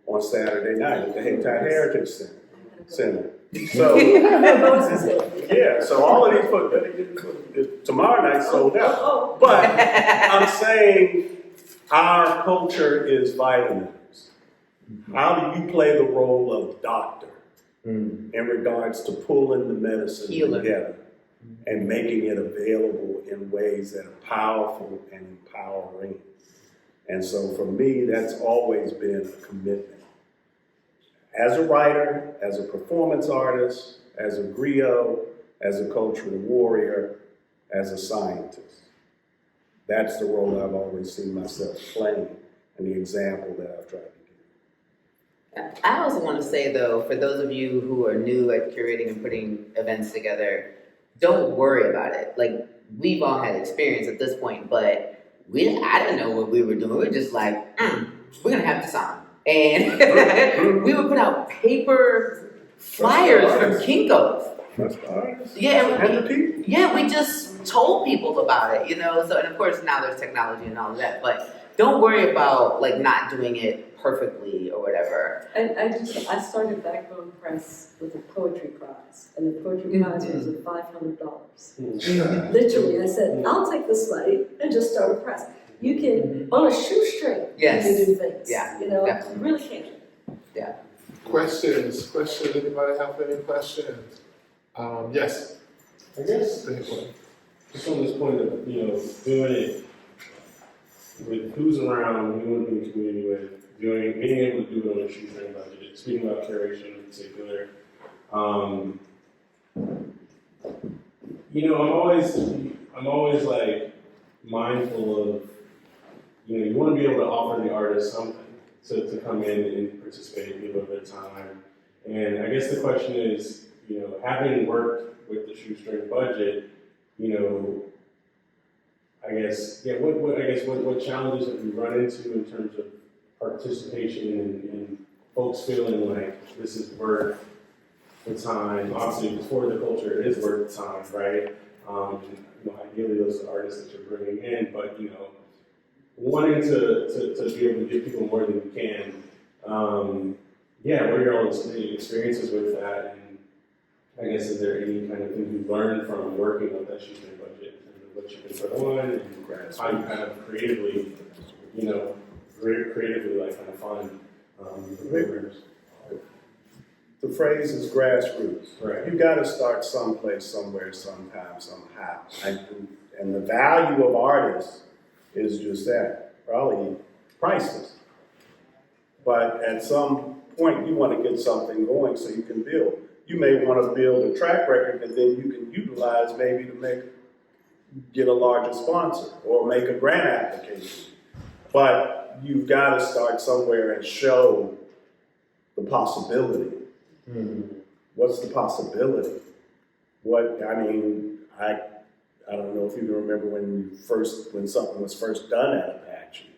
on Saturday night at the Hayti Heritage Center. So, so all of these folks, tomorrow night sold out. But I'm saying our culture is vitamins. How do you play the role of doctor in regards to pulling the medicine together and making it available in ways that are powerful and empowering? And so for me, that's always been a commitment. As a writer, as a performance artist, as a griot, as a cultural warrior, as a scientist. That's the role I've always seen myself playing and the example that I've tried to give. I also want to say, though, for those of you who are new at curating and putting events together, don't worry about it. Like, we've all had experience at this point, but I didn't know what we were doing. We were just like, we're going to have this on. And we would put out paper flyers from Kinko's. Yeah, we just told people about it, So, and of course, now there's technology and all of that. But don't worry about not doing it perfectly or whatever. I started Backbone Press with a poetry prize, and the poetry prize was at $500. Literally, I said, I'll take the slate and just start a press. You can, on a shoestring, you can do things. Yeah, you definitely. really can. Yeah. Questions? Anybody have any questions? Yes. I guess just on this point of doing it with who's around, who you want to be in the community with, being able to do it on a shoestring budget. Speaking about curation in particular, I'm always mindful of you want to be able to offer the artist something to come in and participate, give a little bit of time. And I guess the question is, having worked with the shoestring budget, what challenges have you run into in terms of participation and folks feeling like this is worth the time? Obviously, for the culture, it is worth the time, right? Ideally, those artists that you're bringing in, but wanting to be able to give people more than you can. What are your own experiences with that? And I guess, is there any kind of thing you've learned from working with that shoestring budget in terms of what you can put on and how you kind of creatively, very creatively, like, kind of fun, the programs. The phrase is grassroots. Right. You got to start someplace, somewhere, sometime, somehow. And the value of artists is just that, probably priceless. But at some point, you want to get something going so you can build. You may want to build a track record that then you can utilize maybe to get a larger sponsor or make a grant application. But you've got to start somewhere and show the possibility. What's the possibility? I don't know if you can remember when something was first done at Apache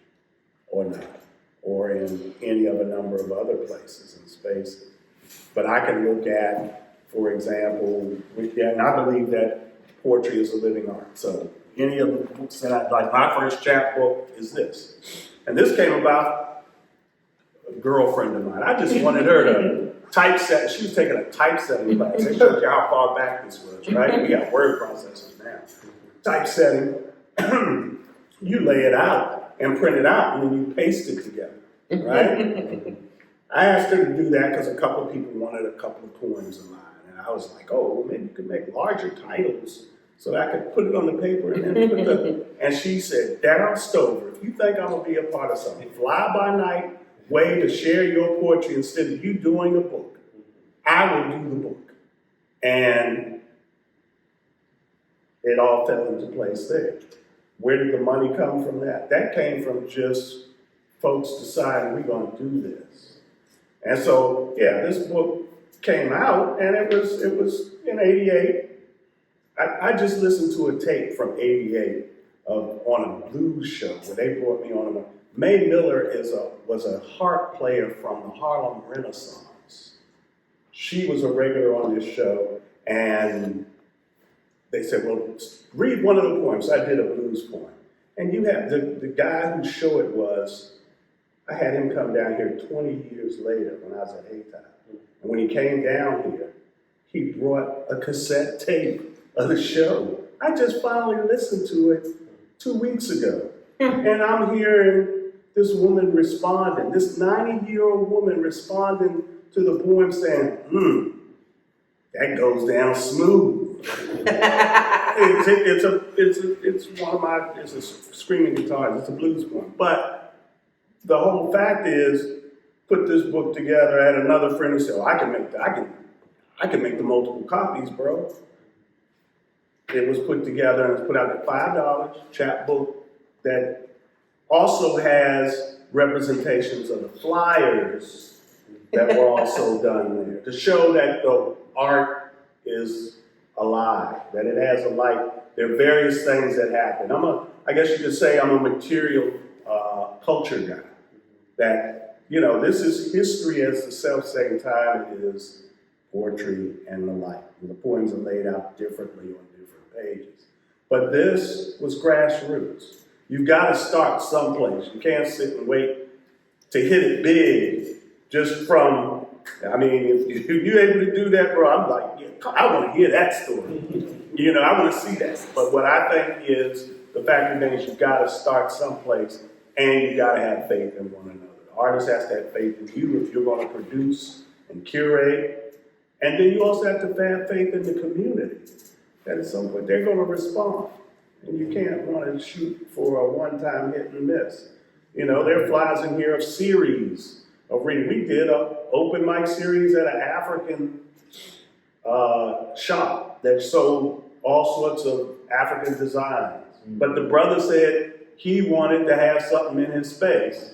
or not, or in any of a number of other places and spaces. But I can look at, for example, and I believe that poetry is a living art. So any of the books that like my first chapbook is this. And this came about a girlfriend of mine. I just wanted her to typeset. She was taking a typesetting class. They showed you how far back this was, right? We got word processors now. Typesetting, you lay it out and print it out, and then you paste it together, right? I asked her to do that because a couple of people wanted a couple of poems of mine. And I was like, oh, well, maybe you could make larger titles so that I could put it on the paper and then put the... And she said, Darryl Stover, if you think I'm going to be a part of something, fly-by-night way to share your poetry instead of you doing a book, I will do the book. And it all fell into place there. Where did the money come from that? That came from just folks deciding we're going to do this. And so, yeah, this book came out, and it was in '88. I just listened to a tape from '88 on a blues show where they brought me on. Mae Miller was a harp player from the Harlem Renaissance. She was a regular on this show, and they said, well, read one of the poems. I did a blues poem. And you have the guy whose show it was, I had him come down here 20 years later when I was at Haytime. And when he came down here, he brought a cassette tape of the show. I just finally listened to it 2 weeks ago. And I'm hearing this woman responding, this 90-year-old woman responding to the poem saying, that goes down smooth. It's a screaming guitar, it's a blues poem. But the whole fact is, put this book together. I had another friend who said, I can make the multiple copies, bro. It was put together and it was put out at $5 chapbook that also has representations of the flyers that were also done there to show that the art is alive, that it has a life. There are various things that happen. I guess you could say I'm a material culture guy. That, this is history as the self-same time it is poetry and the like. And the poems are laid out differently on different pages. But this was grassroots. You've got to start someplace. You can't sit and wait to hit it big just from, if you're able to do that, bro, I'm like, yeah, I want to hear that story. I want to see that. But what I think is the fact remains you've got to start someplace and you've got to have faith in one another. The artist has to have faith in you if you're going to produce and curate. And then you also have to have faith in the community. That at some point they're going to respond. And you can't want to shoot for a one-time hit and miss. There are flies in here of series of reading. We did an open mic series at an African shop that sold all sorts of African designs. But the brother said he wanted to have something in his space.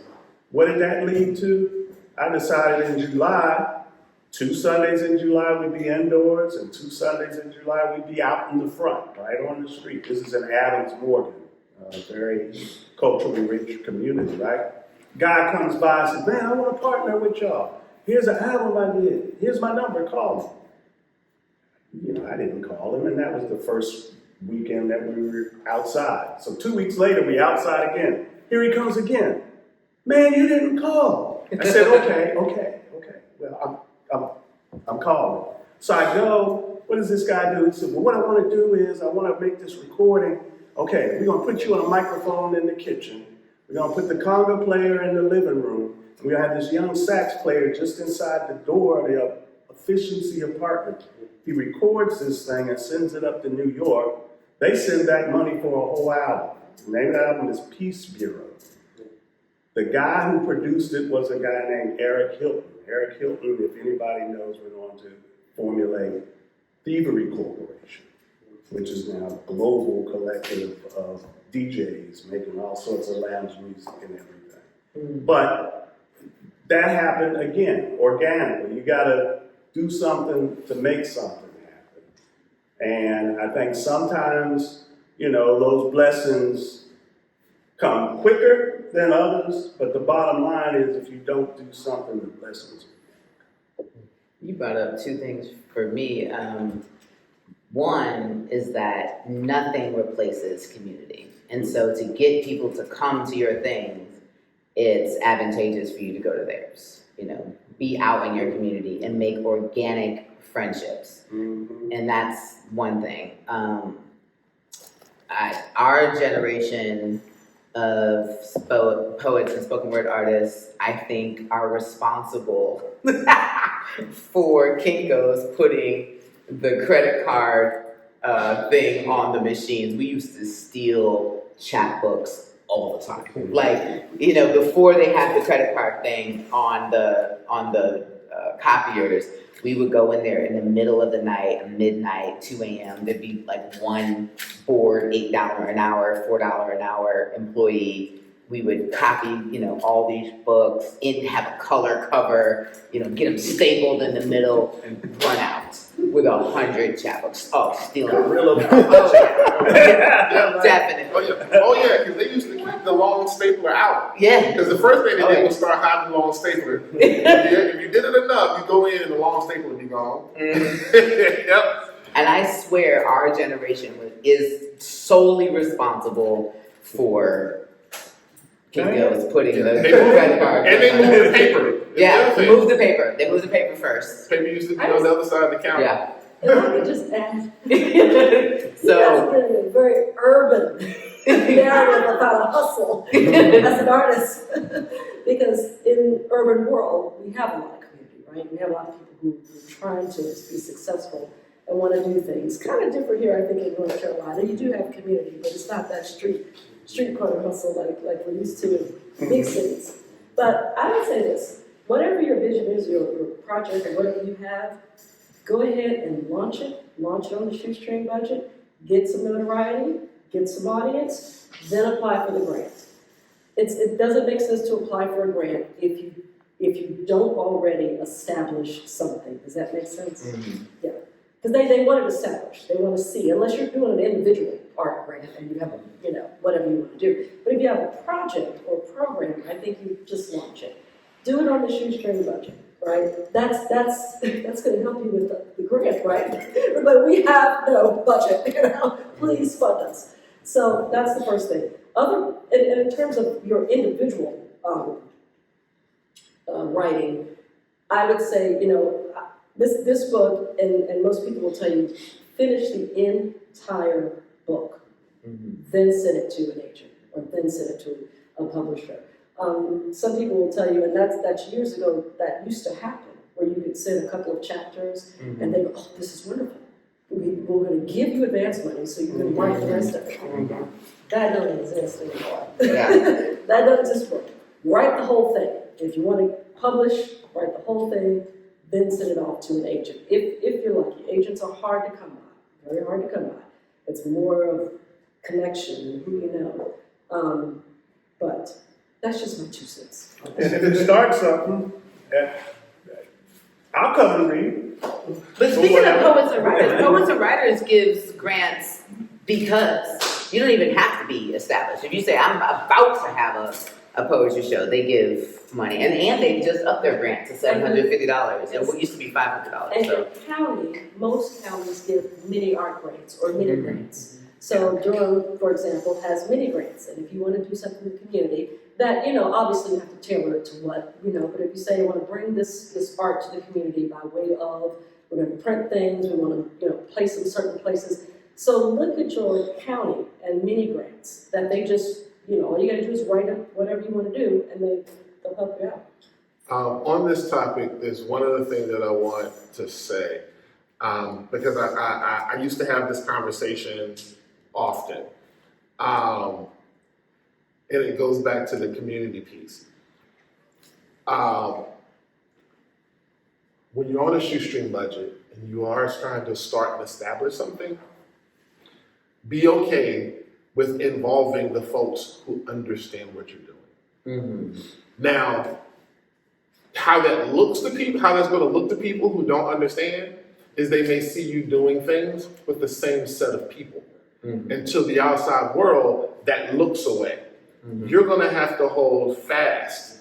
What did that lead to? I decided in July, 2 Sundays in July we'd be indoors, and 2 Sundays in July we'd be out in the front, right on the street. This is in Adams Morgan, a very culturally rich community, right? Guy comes by and says, man, I want to partner with y'all. Here's an album I did. Here's my number, call me. I didn't call him, and that was the first weekend that we were outside. So 2 weeks later, we outside again. Here he comes again. Man, you didn't call. I said, okay. Well, I'm calling. So I go, what does this guy do? He said, well, what I want to do is I want to make this recording. Okay, we're going to put you on a microphone in the kitchen. We're gonna put the conga player in the living room. We have this young sax player just inside the door of the efficiency apartment. He records this thing and sends it up to New York. They send back money for a whole album. The name of the album is Peace Bureau. The guy who produced it was a guy named Eric Hilton. Eric Hilton, if anybody knows, went on to formulate Thievery Corporation, which is now a global collective of DJs making all sorts of lounge music and everything. But that happened again, organically. You gotta do something to make something happen. And I think sometimes, those blessings come quicker than others, but the bottom line is if you don't do something, the blessings will come. You brought up two things for me. One is that nothing replaces community. And so to get people to come to your things, it's advantageous for you to go to theirs. Be out in your community and make organic friendships. Mm-hmm. And that's one thing. Our generation of poets and spoken word artists, I think, are responsible for Kinko's putting the credit card thing on the machines. We used to steal chapbooks all the time. Like, before they had the credit card thing on the copiers, we would go in there in the middle of the night, midnight, 2 a.m. There'd be like one bored $8 an hour, $4 an hour employee. We would copy, all these books, have a color cover, get them stapled in the middle and run out with 100 chapbooks. Oh, stealing. Definitely. Oh yeah, because they used to keep the long stapler out. Yeah. Because the first thing they did was start hiding the long stapler. If you did it enough, you go in and the long stapler would be gone. Mm-hmm. Yep. And I swear our generation is solely responsible for Kinko's putting the credit card. And they moved the paper. Yeah, move the paper. They moved the paper first. Paper used to be on the other side of the counter. Yeah. If I could just add, So, you guys are getting a very urban narrative about a hustle as an artist. Because in urban world, we have a lot of community, right? We have a lot of people who are trying to be successful and want to do things. Kind of different here, I think, in North Carolina. You do have community, but it's not that street corner hustle like we're used to in big cities. But I would say this, whatever your vision is, your project or whatever you have, go ahead and launch it on the shoestring budget, get some notoriety, get some audience, then apply for the grant. It doesn't make sense to apply for a grant if you don't already establish something. Does that make sense? mm-hmm. Yeah. Because they want it established. They want to see, unless you're doing an individual art grant and you have whatever you want to do. But if you have a project or program, I think you just launch it. Do it on the shoestring budget, right? That's going to help you with the grant, right? But we have no budget, please fund us. So that's the first thing. In terms of your individual writing, I would say, this book, and most people will tell you, finish the entire book, then send it to an agent, or then send it to a publisher. Some people will tell you, and that's years ago, that used to happen, where you could send a couple of chapters, and they go, oh, this is wonderful. We're going to give you advance money, so you can write the rest of it. That doesn't exist anymore. Yeah. That doesn't exist. Write the whole thing. If you want to publish, write the whole thing, then send it off to an agent. If you're lucky, agents are hard to come by, very hard to come by. It's more of connection and who you know. But that's just my 2 cents. And if it starts something, I'll come and read. But speaking of poets and writers gives grants because you don't even have to be established. If you say, I'm about to have a poetry show, they give money. And they just upped their grant to $750. And what used to be $500. And So. in county, most counties give mini art grants or mini grants. So Durham, for example, has mini grants. And if you want to do something in the community, that, obviously you have to tailor it to what, but if you say you want to bring this art to the community by way of, we're going to print things, we want to, place them in certain places. So look at your county and mini grants that they just all you gotta do is write up whatever you wanna do, and they'll help you out. On this topic, there's one other thing that I want to say, because I used to have this conversation often, and it goes back to the community piece. When you're on a shoestring budget and you are trying to start and establish something, be okay with involving the folks who understand what you're doing. Now, how that's going to look to people who don't understand is they may see you doing things with the same set of people. And to the outside world, that looks away. You're going to have to hold fast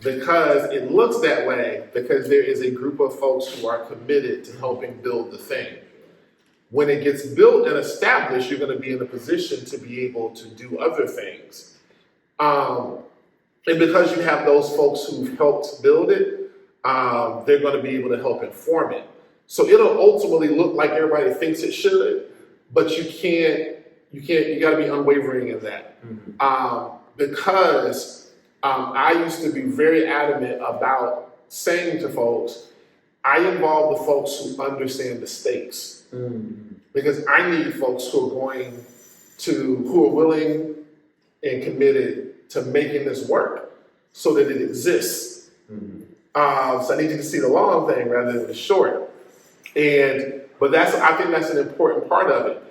because it looks that way because there is a group of folks who are committed to helping build the thing. When it gets built and established, you're going to be in a position to be able to do other things. And because you have those folks who've helped build it, they're going to be able to help inform it. So it'll ultimately look like everybody thinks it should, but you got to be unwavering in that. Because I used to be very adamant about saying to folks, I involve the folks who understand the stakes. Because I need folks who are willing and committed to making this work so that it exists. So I need you to see the long thing rather than the short. But I think that's an important part of it.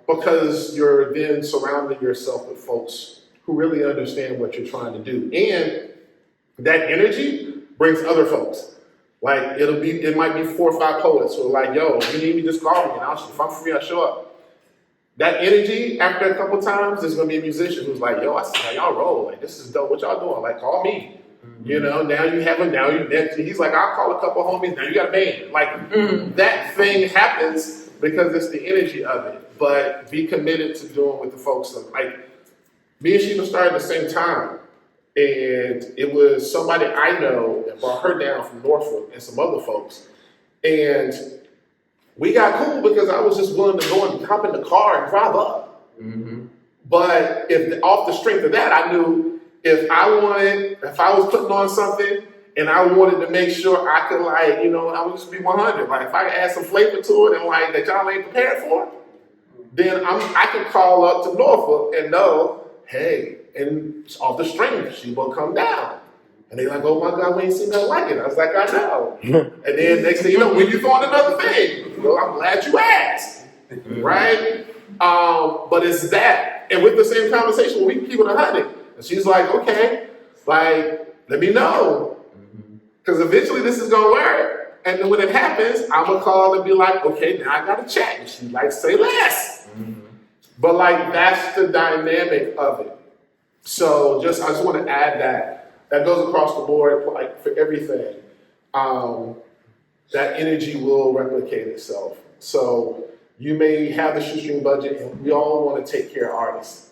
Because you're then surrounding yourself with folks who really understand what you're trying to do. And that energy brings other folks. Like it might be 4 or 5 poets who are like, yo, if you need me, just call me, and if I'm free, I'll show up. That energy, after a couple times, there's gonna be a musician who's like, yo, I see how y'all roll. Like, this is dope. What y'all doing? Like, call me. Now you have him. He's like, I'll call a couple homies. Now you got a band. Like that thing happens because it's the energy of it. But be committed to doing with the folks. Like me and Sheba started at the same time. And it was somebody I know that brought her down from Norfolk and some other folks. And we got cool because I was just willing to go and hop in the car and drive up. But off the strength of that, I knew if I was putting on something and I wanted to make sure I could I would just be 100. Like if I could add some flavor to it and like that y'all ain't prepared for, then I can call up to Norfolk and know, hey, and off the string, she will come down. And they like, oh my God, we ain't seen nothing like it. I was like, I know. And then next thing you know, when you throwing another thing, I'm glad you asked, right? But it's that. And with the same conversation, we keep it 100. And she's like, okay, like, let me know. Because eventually this is going to work. And then when it happens, I'm going to call and be like, okay, now I got to chat. And she's like, say less. But like, that's the dynamic of it. So I just want to add that goes across the board, like for everything. That energy will replicate itself. So you may have the shoestring budget, and we all want to take care of artists,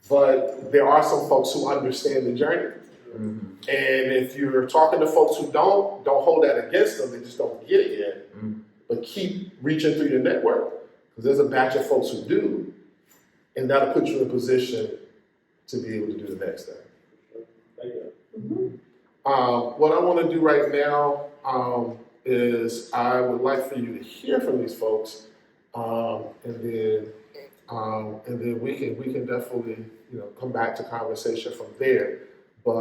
but there are some folks who understand the journey. And if you're talking to folks who don't hold that against them. They just don't get it yet. But keep reaching through your network because there's a batch of folks who do, and that'll put you in a position to be able to do the next thing. Thank you. What I want to do right now is I would like for you to hear from these folks, and then we can definitely come back to conversation from there. But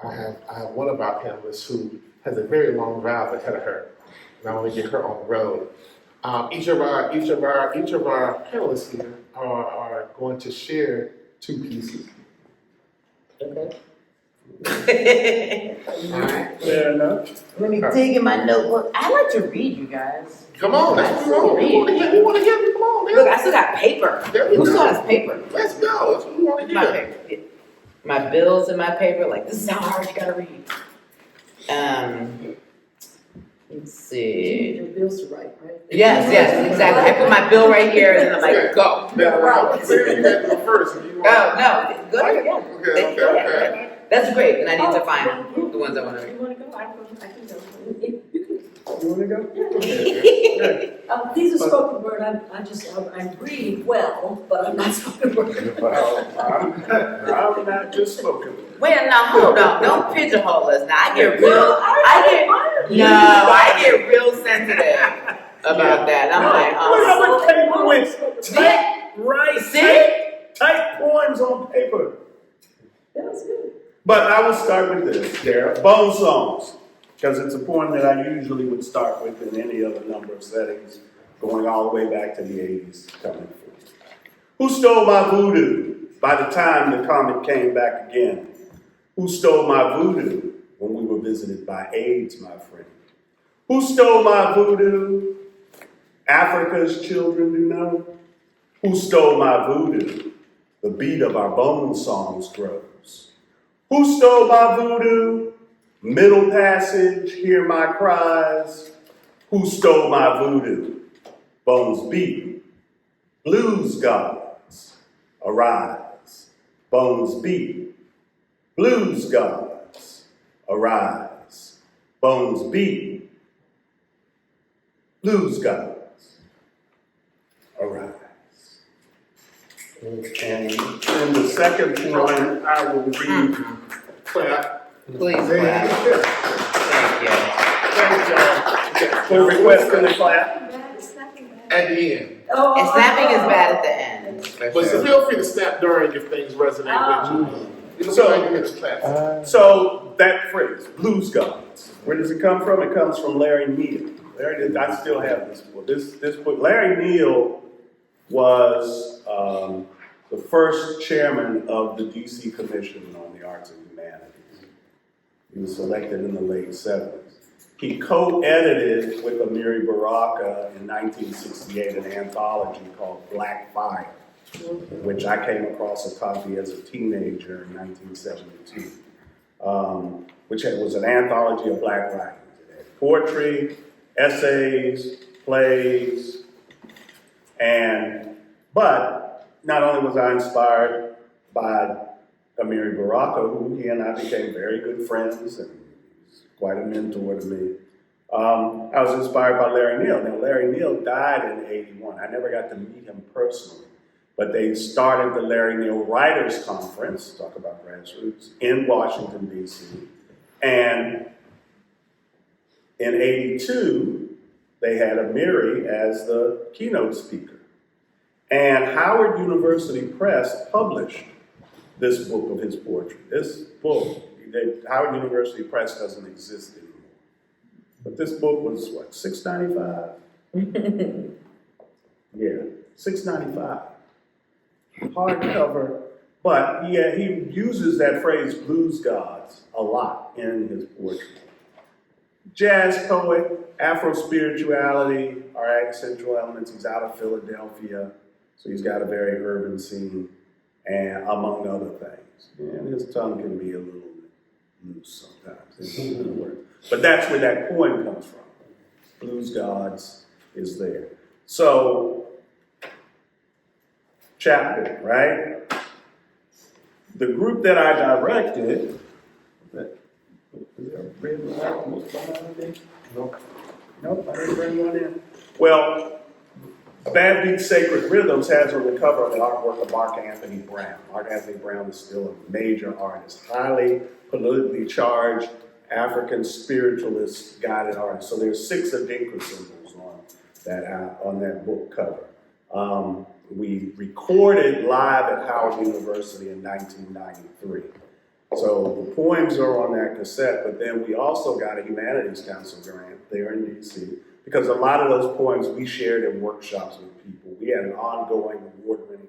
I have one of our panelists who has a very long drive ahead of her, and I want to get her on the road. Each of our panelists here are going to share 2 pieces. Okay. All right. Fair enough. Let me dig in my notebook. I like to read, you guys. Come on, that's what we want. We want to hear you. Come on, man. Look, I still got paper. There we Who go. still has paper? Let's go. That's what we want to My hear. paper. My bills in my paper. Like, this is how hard you gotta read. Let's You need see. your bills to write, right? Yes, exactly. I put my bill right here, and then I'm like, go. Now, right. You had to go first. If you want. Oh, no, go ahead. Okay. Go ahead. That's great, and I need to find the ones I want to read. You want to go? I can go. You can. You wanna go? He's a spoken word, I read well, but I'm not spoken word. Well, I'm not just spoken word. Well, now, hold on, don't pigeonhole us. Now, I get real sensitive about that. I'm Put it on paper with type poems on paper. That's good. But I will start with this, Dara. Bone songs, because it's a poem that I usually would start with in any other number of settings, going all the way back to the 80s, coming forth. Who stole my voodoo by the time the comet came back again? Who stole my voodoo when we were visited by AIDS, my friend? Who stole my voodoo? Africa's children do know. Who stole my voodoo? The beat of our bone songs grows. Who stole my voodoo? Middle passage, hear my cries. Who stole my voodoo? Bones beat. Blues gods, arise. Bones beat. Blues gods, arise. Bones beat. Blues gods, arise. And in the second one, I will read. Clap. Please, There clap. you go. Thank you. For requesting the clap. At the end. And snapping is bad at the end. But feel free to snap during if things resonate with you. You know, So- so you get the clap. So that phrase, blues gods, where does it come from? It comes from Larry Neal. I still have this book. This book. Larry Neal was the first chairman of the DC Commission on the Arts and Humanities. He was selected in the late 70s. He co-edited with Amiri Baraka in 1968 an anthology called Black Fire, which I came across a copy as a teenager in 1972, which was an anthology of Black writings. It had poetry, essays, plays, but not only was I inspired by Amiri Baraka, who he and I became very good friends and he's quite a mentor to me, I was inspired by Larry Neal. Now, Larry Neal died in '81. I never got to meet him personally. But they started the Larry Neal Writers Conference, talk about grassroots, in Washington, D.C. And in '82, they had Amiri as the keynote speaker. And Howard University Press published this book of his poetry. This book, Howard University Press doesn't exist anymore. But this book was, what, $6.95? Yeah, $6.95. Hardcover, but yeah, he uses that phrase blues gods a lot in his poetry. Jazz poet, Afro spirituality are central elements. He's out of Philadelphia, so he's got a very urban scene, and among other things. And his tongue can be a little loose sometimes. But that's where that poem comes from. Blues gods is there. So, chapter, right? The group that I directed, is there a red light behind me? Nope, I didn't bring one in. Well, Bad Beat Sacred Rhythms has on the cover of the artwork of Mark Anthony Brown. Mark Anthony Brown is still a major artist, highly politically charged, African spiritualist guided artist. So there's 6 Adinkra symbols on that book cover. We recorded live at Howard University in 1993. So the poems are on that cassette, but then we also got a Humanities Council grant there in DC, because a lot of those poems we shared in workshops with people. We had an ongoing award-winning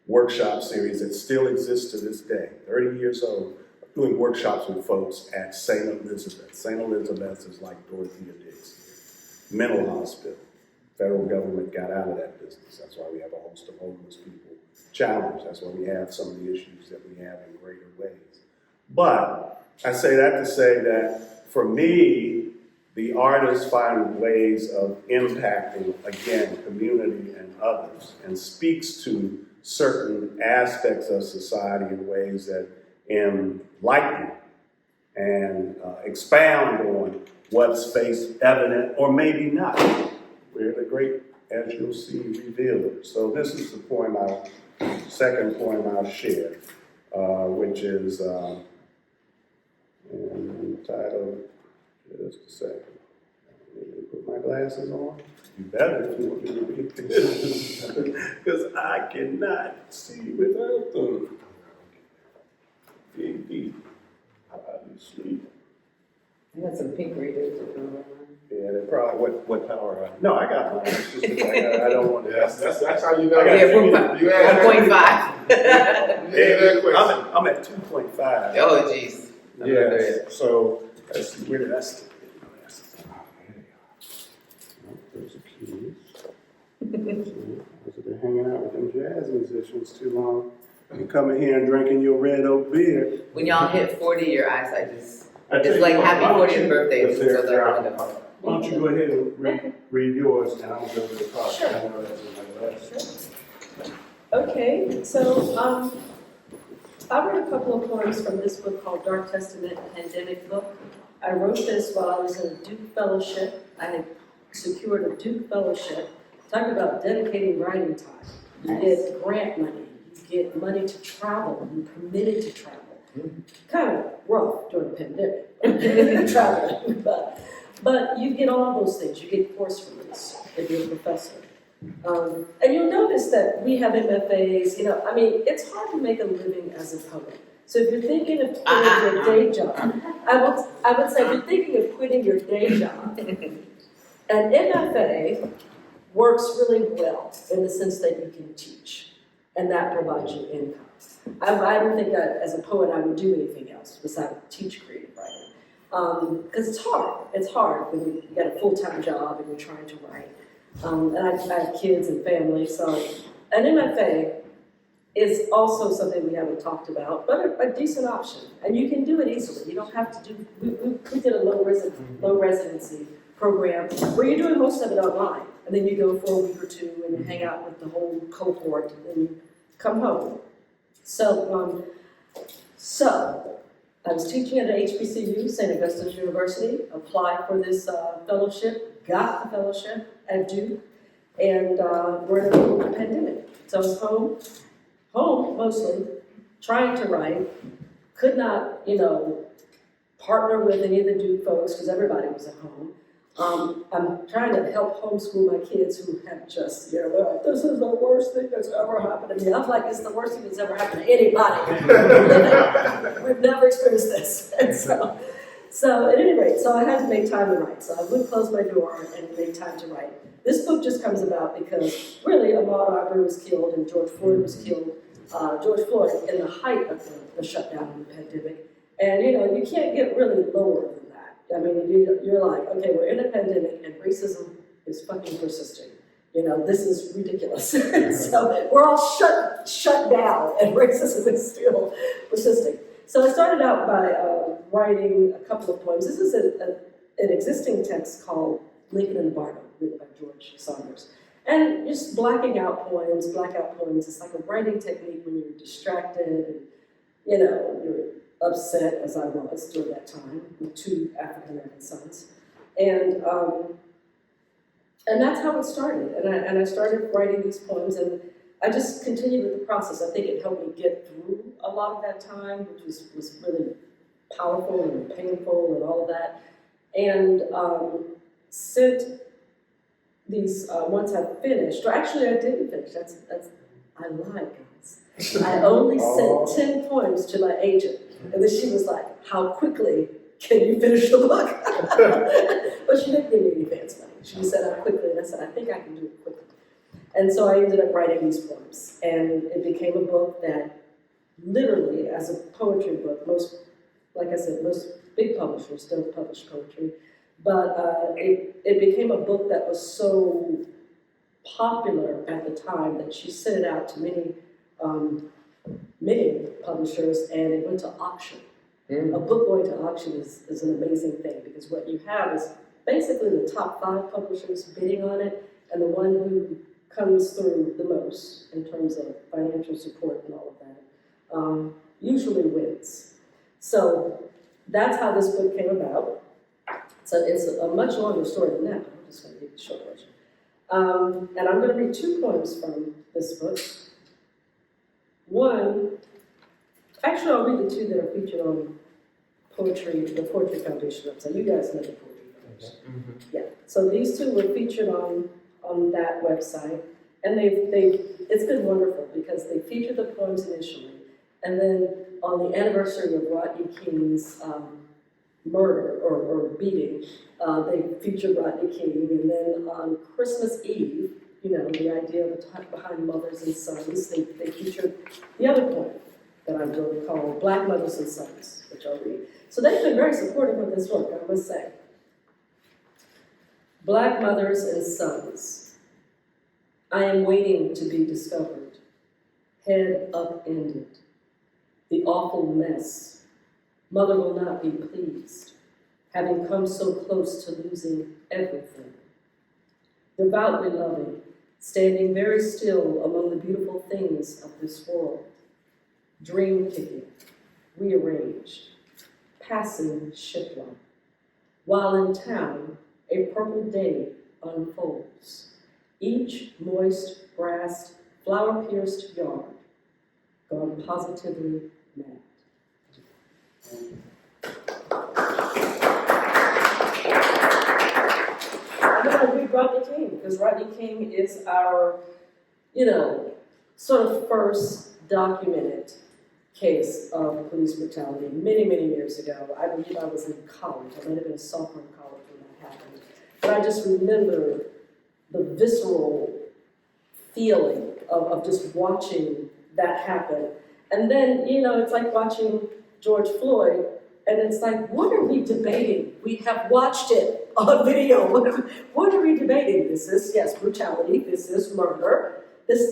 workshop series that still exists to this day, 30 years old, doing workshops with folks at St. Elizabeth. St. Elizabeth is like Dorothea Dixie, mental hospital. Federal government got out of that business. That's why we have a host of homeless people challenged. That's why we have some of the issues that we have in greater ways. But I say that to say that for me, the artists find ways of impacting, again, community and others, and speaks to certain aspects of society in ways that enlighten and expound on what's face evident or maybe not we're the great, as you'll see, revealers. So this is the poem second poem I'll share, which is entitled, just a second, let me put my glasses on. You better if you want me to read this, because I cannot see without them. Indeed, obviously. I got some pink readers. Yeah, they probably, what power no, I got mine, it's just that I don't want to. That's how you know. I got Yeah, You asked that- 1.5. you asked that question. I'm at 2.5. Oh, jeez. Yes, so, let's see, where did I stick it? There's a keys. They're hanging out with them jazz musicians too long. You coming here and drinking your red oak beer. When y'all hit 40, your eyesight just, I tell it's you like what, happy why don't 40th you- birthday. if So they're that's out, wonderful. Why don't you go ahead and read yours, and I'll go to the card. Sure. I know that's in my glasses. Okay, so I read a couple of poems from this book called Dark Testament Pandemic Book. I wrote this while I was in a Duke Fellowship. I had secured a Duke Fellowship. Talk about dedicating writing time. You get grant money, you get money to travel, you're permitted to travel. Kind of rough during the pandemic, traveling, but you get all those things. You get course release if you're a professor. And you'll notice that we have MFAs, I mean, it's hard to make a living as a poet. So if you're thinking of quitting your day job, I would say if you're thinking of quitting your day job, an MFA works really well in the sense that you can teach, and that provides you income. I don't think that as a poet I would do anything else besides teach creative writing. Because it's hard when you got a full-time job and you're trying to write. And I have kids and family, so an MFA is also something we haven't talked about, but a decent option. And you can do it easily. You don't have to do, we did a low residency program where you're doing most of it online. And then you go for a week or two and you hang out with the whole cohort and then you come home. So I was teaching at HBCU, St. Augustine's University, applied for this fellowship, got the fellowship at Duke, and we're in the middle of the pandemic. So I was home mostly, trying to write, could not, partner with any of the Duke folks because everybody was at home. I'm trying to help homeschool my kids who have just, they're like, this is the worst thing that's ever happened to me. I'm like, it's the worst thing that's ever happened to anybody. We've never experienced this. And so at any rate, so I had to make time to write. So I would close my door and make time to write. This book just comes about because really Ahmaud Arbery was killed and George Floyd was killed. George Floyd in the height of the shutdown and the pandemic. And you can't get really lower than that. I mean, you're like, okay, we're in a pandemic and racism is fucking persisting. This is ridiculous. So we're all shut down and racism is still persisting. So I started out by writing a couple of poems. This is an existing text called Lincoln and the Bardo, written by George Saunders. And just blackout poems, it's like a writing technique when you're distracted and, you're upset, as I was during that time, with 2 African-American sons. And that's how it started. And I started writing these poems, and I just continued with the process. I think it helped me get through a lot of that time, which was really powerful and painful and all of that. And sent these, once I finished, or actually I didn't finish, I lied, guys. I only sent 10 poems to my agent. And then she was like, how quickly can you finish the book? But she didn't give me any advance money. She just said, how quickly? And I said, I think I can do it quickly. And so I ended up writing these poems. And it became a book that literally, as a poetry book, most big publishers don't publish poetry. But it became a book that was so popular at the time that she sent it out to many publishers, and it went to auction. A book going to auction is an amazing thing, because what you have is basically the top 5 publishers bidding on it, and the one who comes through the most in terms of financial support and all of that usually wins. So that's how this book came about. So it's a much longer story than that. I'm just going to give you the short version. And I'm gonna read 2 poems from this book. One, actually I'll read the 2 that are featured on the Poetry Foundation website. You guys know the Poetry Foundation. Yeah, so these 2 were featured on that website, and it's been wonderful because they featured the poems initially, and then on the anniversary of Rodney King's murder or beating, they featured Rodney King, and then on Christmas Eve, you know, the idea of the time behind mothers and sons, they featured the other poem that I wrote called Black Mothers and Sons, which I'll read. So they've been very supportive of this work, I must say. Black mothers and sons, I am waiting to be discovered, head upended, the awful mess. Mother will not be pleased, having come so close to losing everything. Devoutly loving, standing very still among the beautiful things of this world. Dream kicking, rearranged, passing shipwreck. While in town, a purple day unfolds. Each moist, grassed, flower-pierced yard, gone positively mad. I'm gonna read Rodney King, because Rodney King is our, you know, sort of first documented case of police brutality many, many years ago. I believe I was in college. I might have been a sophomore in college when that happened. But I just remember the visceral feeling of just watching that happen. And then, you know, it's like watching George Floyd, and it's like, what are we debating? We have watched it on video. What are we debating? This is, yes, brutality. This is murder. This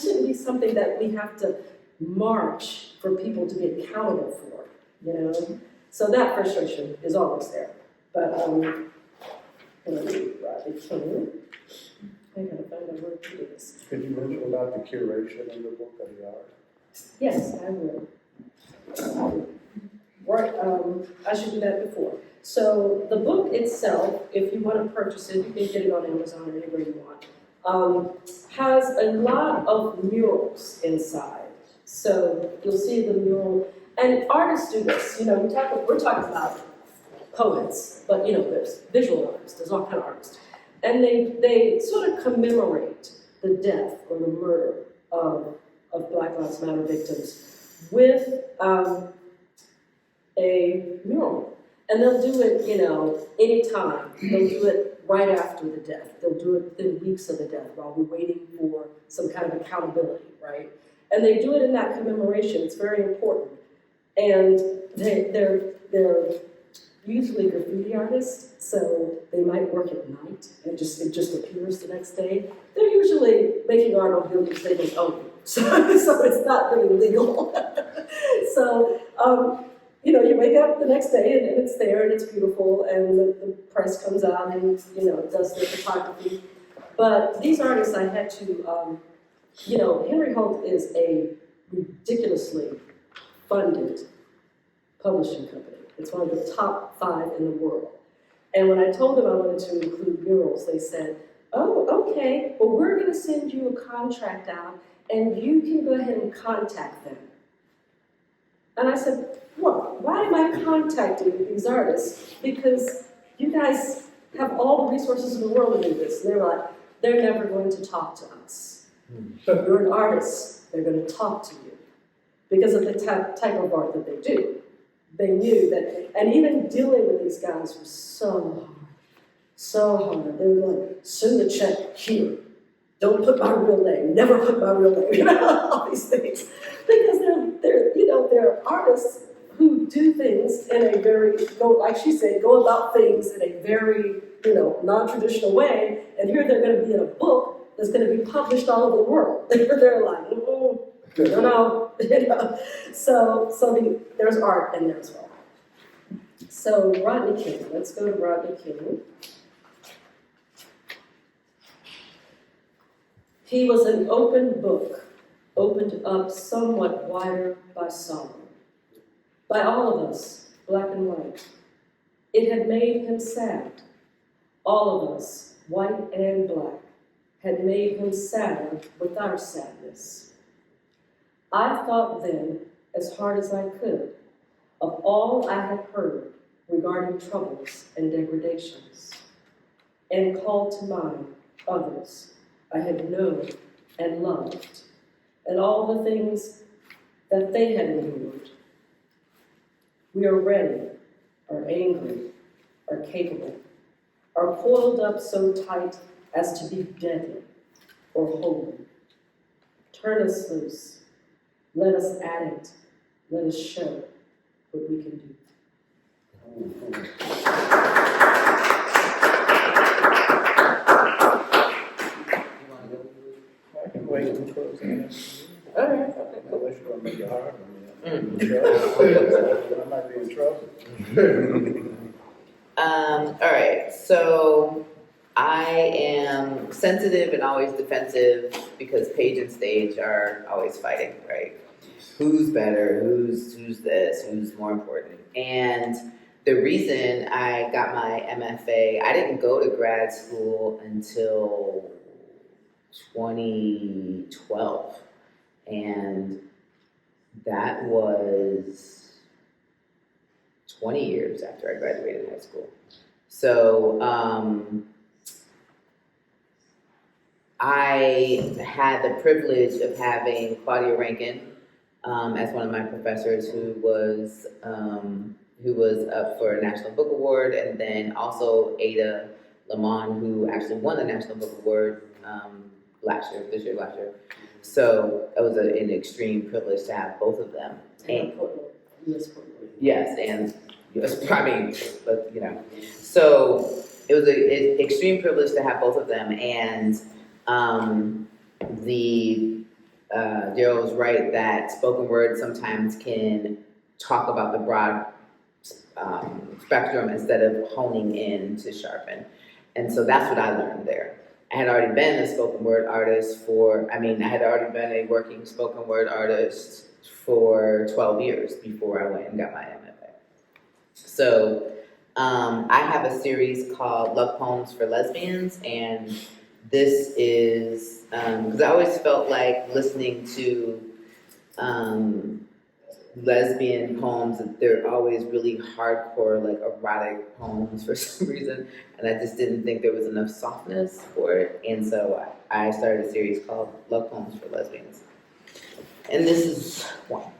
shouldn't be something that we have to march for people to be accountable for, you know? So that frustration is always there. But, Rodney King. I gotta find a word to do this. Could you mention about the curation in the book of the art? Yes, I will. Right, I should do that before. So the book itself, if you want to purchase it, you can get it on Amazon or anywhere you want, has a lot of murals inside. So you'll see the mural, and artists do this. You know, we're talking about poets, but you know, there's visual artists, there's all kind of artists. And they sort of commemorate the death or the murder of Black Lives Matter victims with a mural. And they'll do it, you know, anytime. They'll do it right after the death. They'll do it within weeks of the death while we're waiting for some kind of accountability, right? And they do it in that commemoration. It's very important. And they're usually graffiti artists, so they might work at night and it just appears the next day. They're usually making art on buildings they don't own, so it's not really legal. So, you know, you wake up the next day and it's there and it's beautiful and the press comes out and, you know, does their photography. But these artists I had to, you know, Henry Holt is a ridiculously funded publishing company. It's one of the top 5 in the world. And when I told them I wanted to include murals, they said, oh, okay, well, we're going to send you a contract out and you can go ahead and contact them. And I said, well, why am I contacting these artists? Because you guys have all the resources in the world to do this. And they're like, they're never going to talk to us. But you're an artist, they're going to talk to you because of the type of art that they do. They knew that, and even dealing with these guys was so hard. They were like, send the check here. Don't put my real name. Never put my real name. You know, all these things. Because they're artists who do things in a very, like she said, go about things in a very, you know, non-traditional way. And here they're going to be in a book that's going to be published all over the world. They're like, no. You know. So there's art in there as well. So Rodney King, let's go to Rodney King. He was an open book, opened up somewhat wider by sorrow. By all of us, black and white. It had made him sad. All of us, white and black, had made him sadder with our sadness. I thought then, as hard as I could, of all I had heard regarding troubles and degradations, and called to mind others I had known and loved, and all the things that they had endured. We are ready, are angry, are capable, are coiled up so tight as to be deadly or holy. Turn us loose, let us at it, let us show what we can do. I can wait until close. All right. Unless you're gonna make it hard on me. I might be in trouble. All right, so I am sensitive and always defensive because Paige and Stage are always fighting, right? Who's better, who's this, who's more important. And the reason I got my MFA, I didn't go to grad school until 2012. And that was 20 years after I graduated high school. So I had the privilege of having Claudia Rankin as one of my professors who was up for a National Book Award, and then also Ada Lamont, who actually won the National Book Award last year. So it was an extreme privilege to have both of them. And U.S. Portland. Yes, and but you know, so it was an extreme privilege to have both of them, and Daryl was right that spoken word sometimes can talk about the broad spectrum instead of honing in to sharpen, and so that's what I learned there. I had already been a spoken word artist I had already been a working spoken word artist for 12 years before I went and got my MFA. So I have a series called Love Poems for Lesbians, and this is, because I always felt like listening to lesbian poems, they're always really hardcore, like erotic poems for some reason, and I just didn't think there was enough softness for it, and so I started a series called Love Poems for Lesbians. And this is one.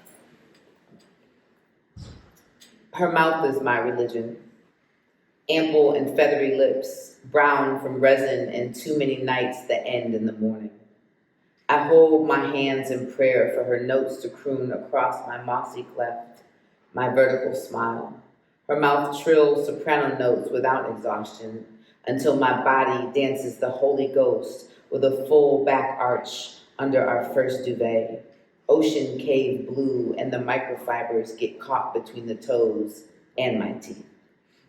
Her mouth is my religion. Ample and feathery lips, brown from resin and too many nights that end in the morning. I hold my hands in prayer for her notes to croon across my mossy cleft, my vertical smile. Her mouth trills soprano notes without exhaustion until my body dances the Holy Ghost with a full back arch under our first duvet. Ocean cave blue and the microfibers get caught between the toes and my teeth.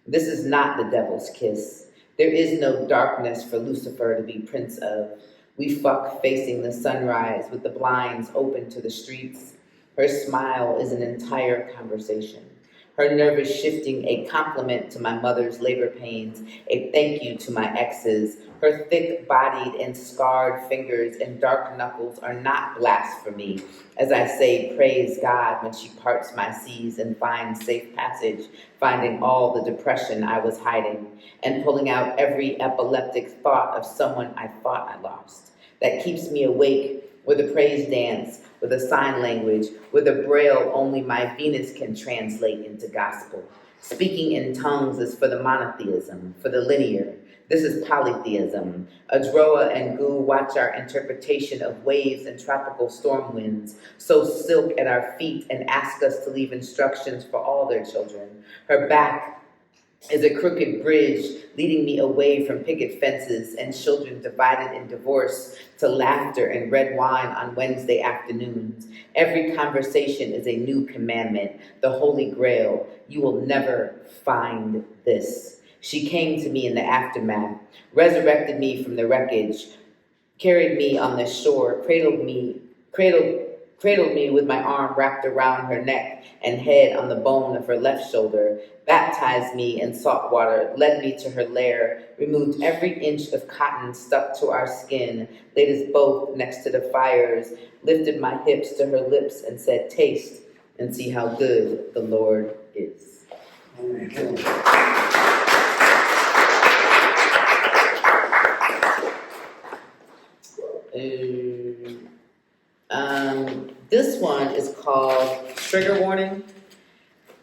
This is not the devil's kiss. There is no darkness for Lucifer to be prince of. We fuck facing the sunrise with the blinds open to the streets. Her smile is an entire conversation. Her nervous shifting a compliment to my mother's labor pains, a thank you to my exes. Her thick-bodied and scarred fingers and dark knuckles are not blasphemy, as I say praise God when she parts my seas and finds safe passage, finding all the depression I was hiding, and pulling out every epileptic thought of someone I thought I lost. That keeps me awake with a praise dance, with a sign language, with a braille only my Venus can translate into gospel. Speaking in tongues is for the monotheism, for the linear. This is polytheism. Adroa and Gu watch our interpretation of waves and tropical storm winds, sow silk at our feet and ask us to leave instructions for all their children. Her back is a crooked bridge leading me away from picket fences and children divided in divorce to laughter and red wine on Wednesday afternoons. Every conversation is a new commandment, the Holy Grail. You will never find this. She came to me in the aftermath, resurrected me from the wreckage, carried me on the shore, cradled cradled me with my arm wrapped around her neck and head on the bone of her left shoulder, baptized me in salt water, led me to her lair, removed every inch of cotton stuck to our skin, laid us both next to the fires, lifted my hips to her lips and said, "Taste and see how good the Lord is." This one is called Trigger Warning.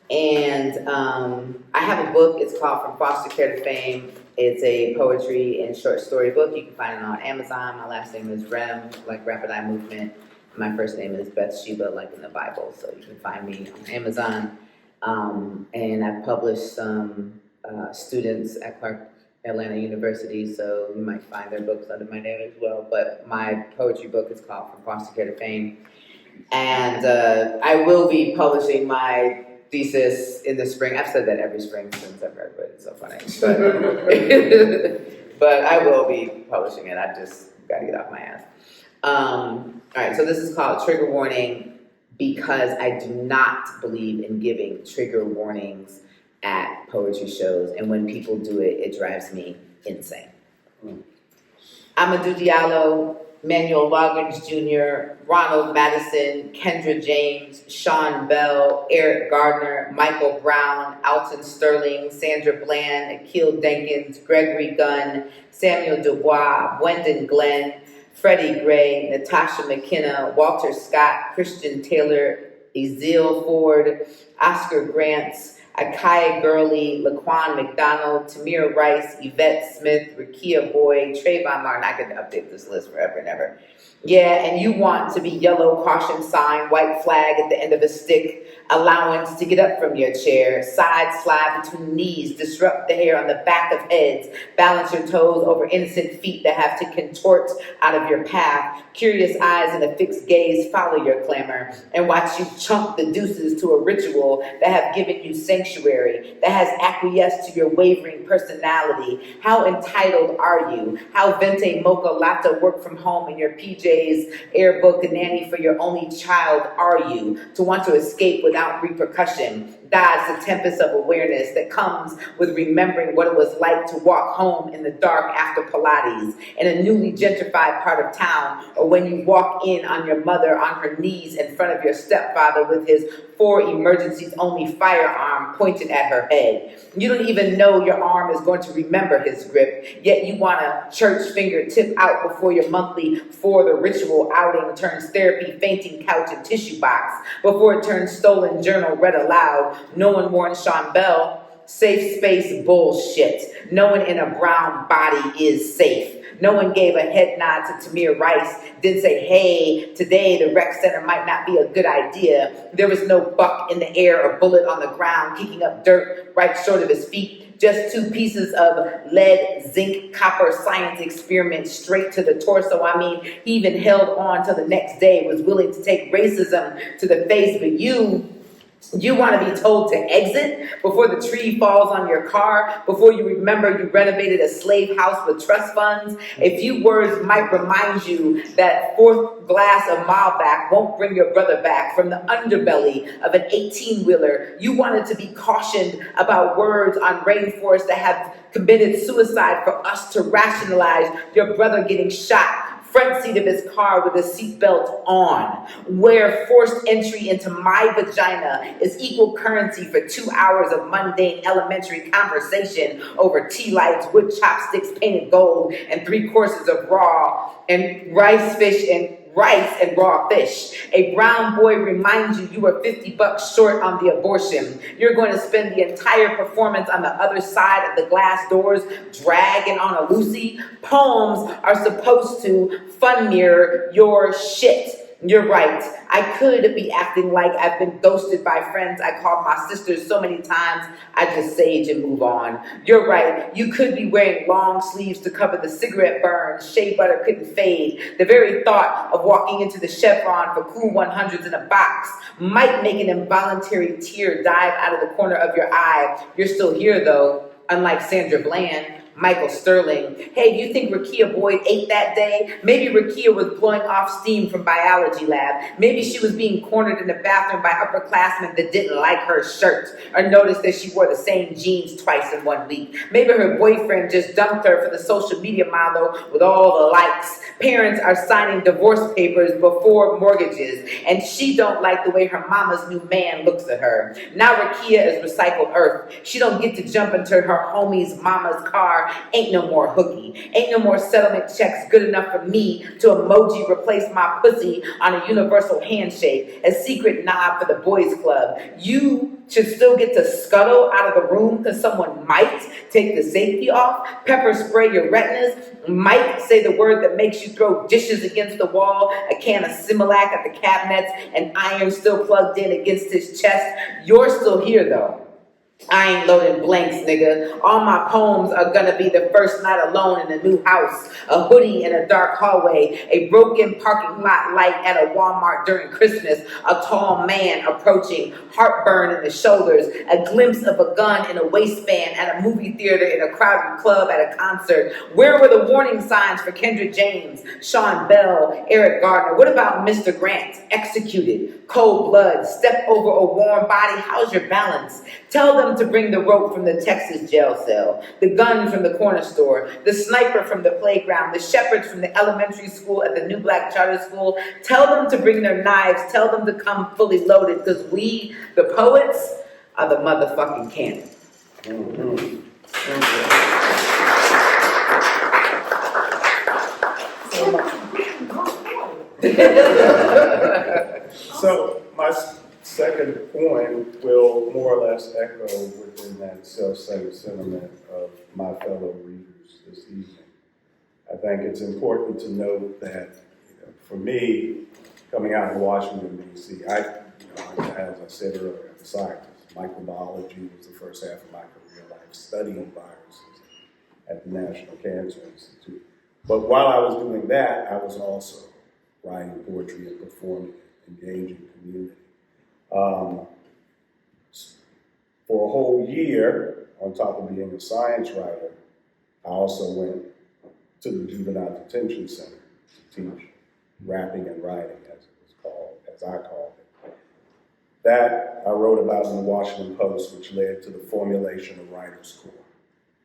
And I have a book, it's called From Foster Care to Fame. It's a poetry and short story book. You can find it on Amazon. My last name is Rem, like Rapid Eye Movement. My first name is Bathsheba, like in the Bible. So you can find me on Amazon. And I've published some students at Clark Atlanta University, so you might find their books under my name as well. But my poetry book is called From Foster Care to Fame. And I will be publishing my thesis in the spring. I've said that every spring since I've graduated. It's so funny. But I will be publishing it. I just got to get off my ass. All right, so this is called Trigger Warning because I do not believe in giving trigger warnings at poetry shows. And when people do it, it drives me insane. Amadou Diallo, Manuel Loggins Jr., Ronald Madison, Kendra James, Sean Bell, Eric Gardner, Michael Brown, Alton Sterling, Sandra Bland, Akil Denkins, Gregory Gunn, Samuel Dubois, Wendon Glenn, Freddie Gray, Natasha McKenna, Walter Scott, Christian Taylor, Ezeel Ford, Oscar Grants, Akai Gurley, Laquan McDonald, Tamir Rice, Yvette Smith, Rakia Boyd, Trayvon Martin. I could update this list forever and ever. Yeah, and you want to be yellow caution sign, white flag at the end of a stick, allowance to get up from your chair, side slide between knees, disrupt the hair on the back of heads, balance your toes over innocent feet that have to contort out of your path, curious eyes and a fixed gaze follow your clamor, and watch you chunk the deuces to a ritual that have given you sanctuary, that has acquiesced to your wavering personality. How entitled are you? How vente mocha latte work from home in your PJs, air book, a nanny for your only child are you? To want to escape without repercussion, dodge the tempest of awareness that comes with remembering what it was like to walk home in the dark after Pilates in a newly gentrified part of town, or when you walk in on your mother on her knees in front of your stepfather with his 4 emergencies only firearm pointed at her head. You don't even know your arm is going to remember his grip, yet you want a church finger tip out before your monthly for the ritual outing turns therapy fainting couch and tissue box, before it turns stolen journal read aloud. No one warned Sean Bell. Safe space bullshit. No one in a brown body is safe. No one gave a head nod to Tamir Rice, didn't say, hey, today the rec center might not be a good idea. There was no buck in the air or bullet on the ground kicking up dirt right short of his feet. Just 2 pieces of lead, zinc, copper science experiment straight to the torso. I mean, he even held on till the next day, was willing to take racism to the face, but you want to be told to exit before the tree falls on your car, before you remember you renovated a slave house with trust funds. A few words might remind you that 4th glass of Malbec won't bring your brother back from the underbelly of an 18-wheeler. You wanted to be cautioned about words on rainforests that have committed suicide for us to rationalize your brother getting shot. Front seat of his car with a seatbelt on, where forced entry into my vagina is equal currency for 2 hours of mundane elementary conversation over tea lights, wood chopsticks painted gold, and 3 courses of raw and rice and raw fish. A brown boy reminds you were $50 short on the abortion. You're going to spend the entire performance on the other side of the glass doors, dragging on a Lucy. Poems are supposed to fun mirror your shit. You're right. I could be acting like I've been ghosted by friends I called my sisters so many times, I just sage and move on. You're right. You could be wearing long sleeves to cover the cigarette burns. Shea butter couldn't fade. The very thought of walking into the Chevron for cool 100s in a box might make an involuntary tear dive out of the corner of your eye. You're still here, though. Unlike Sandra Bland, Michael Sterling. Hey, do you think Rakia Boyd ate that day? Maybe Rakia was blowing off steam from biology lab. Maybe she was being cornered in the bathroom by upperclassmen that didn't like her shirt or noticed that she wore the same jeans twice in 1 week. Maybe her boyfriend just dumped her for the social media model with all the likes. Parents are signing divorce papers before mortgages, and she don't like the way her mama's new man looks at her. Now Rakia is recycled earth. She don't get to jump into her homie's mama's car. Ain't no more hooky. Ain't no more settlement checks good enough for me to emoji replace my pussy on a universal handshake, a secret nod for the boys club. You should still get to scuttle out of the room because someone might take the safety off, pepper spray your retinas, might say the word that makes you throw dishes against the wall, a can of Similac at the cabinets, and iron still plugged in against his chest. You're still here though. I ain't loading blanks, nigga. All my poems are gonna be the first night alone in a new house, a hoodie in a dark hallway, a broken parking lot light at a Walmart during Christmas, a tall man approaching, heartburn in the shoulders, a glimpse of a gun in a waistband at a movie theater, in a crowded club at a concert. Where were the warning signs for Kendra James, Sean Bell, Eric Gardner? What about Mr. Grant? Executed, cold blood, step over a warm body. How's your balance? Tell them to bring the rope from the Texas jail cell, the gun from the corner store, the sniper from the playground, the shepherds from the elementary school at the New Black Charter School. Tell them to bring their knives. Tell them to come fully loaded, because we, the poets, are the motherfucking cannon. So my second point will more or less echo within that self-same sentiment of my fellow readers this evening. I think it's important to note that, for me, coming out of Washington, D.C., as I said earlier, I'm a scientist. Microbiology was the first half of my career life, studying viruses at the National Cancer Institute. But while I was doing that, I was also writing poetry and performing, engaging community. For a whole year, on top of being a science writer, I also went to the Juvenile Detention Center to teach rapping and writing, as it was called, as I called it. That I wrote about in the Washington Post, which led to the formulation of Writers' Corps.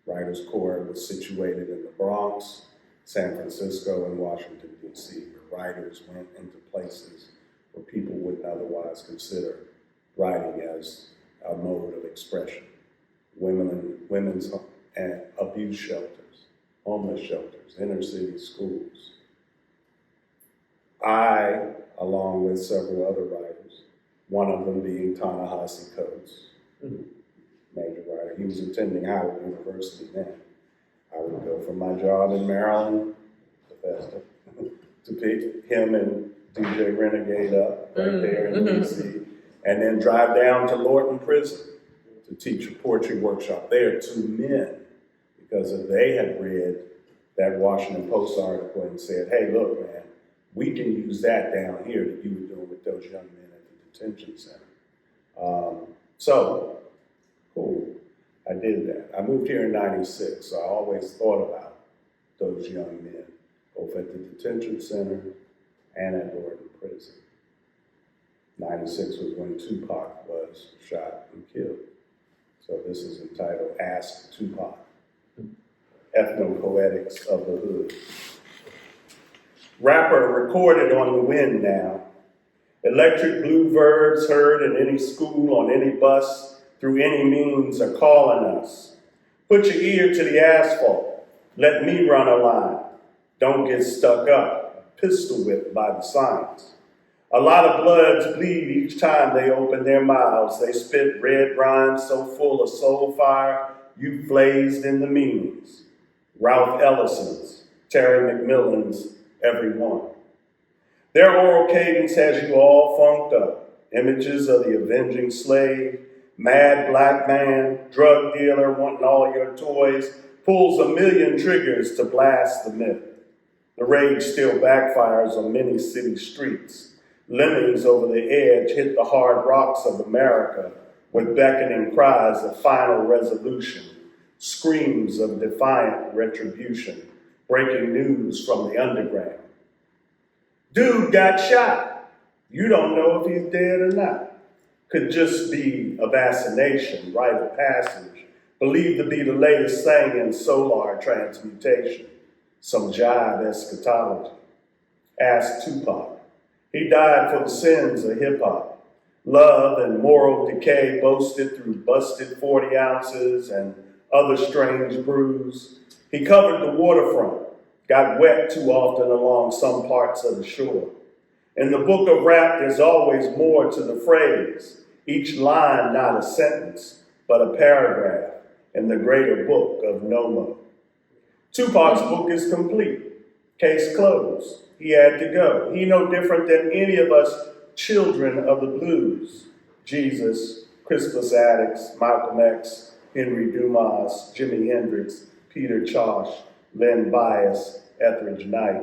Writers' Corps was situated in the Bronx, San Francisco, and Washington, D.C., where writers went into places where people wouldn't otherwise consider writing as a mode of expression. Women's and abuse shelters, homeless shelters, inner city schools. I, along with several other writers, one of them being Ta-Nehisi Coates, major writer. He was attending Howard University then. I would go from my job in Maryland, Bethesda, to pick him and DJ Renegade up right there in D.C., and then drive down to Lorton Prison to teach a poetry workshop there to men, because if they had read that Washington Post article and said, hey, look, man, we can use that down here that you were doing with those young men at the detention center. So, cool, I did that. I moved here in '96, so I always thought about those young men, both at the detention center and at Lorton Prison. '96 was when Tupac was shot and killed. So this is entitled Ask Tupac, Ethnopoetics of the Hood. Rapper recorded on the wind now. Electric blue verbs heard in any school, on any bus, through any means are calling us. Put your ear to the asphalt. Let me run a line. Don't get stuck up, pistol whipped by the signs. A lot of bloods bleed each time they open their mouths. They spit red rhymes so full of soul fire, you blazed in the meanings. Ralph Ellison's, Terry McMillan's, every one. Their oral cadence has you all funked up. Images of the avenging slave, mad black man, drug dealer wanting all your toys, pulls a million triggers to blast the myth. The rage still backfires on many city streets. Lemmings over the edge hit the hard rocks of America with beckoning cries of final resolution. screams of defiant retribution, breaking news from the underground. Dude got shot. You don't know if he's dead or not. Could just be a vaccination, rite of passage, believed to be the latest thing in solar transmutation, some jive eschatology. Ask Tupac. He died for the sins of hip-hop. Love and moral decay boasted through busted 40 ounces and other strange brews. He covered the waterfront, got wet too often along some parts of the shore. In the book of rap, there's always more to the phrase, each line not a sentence, but a paragraph in the greater book of Nomo. Tupac's book is complete. Case closed. He had to go. He no different than any of us children of the blues. Jesus, Crispus Attucks, Malcolm X, Henry Dumas, Jimi Hendrix, Peter Tosh, Len Bias, Etheridge Knight.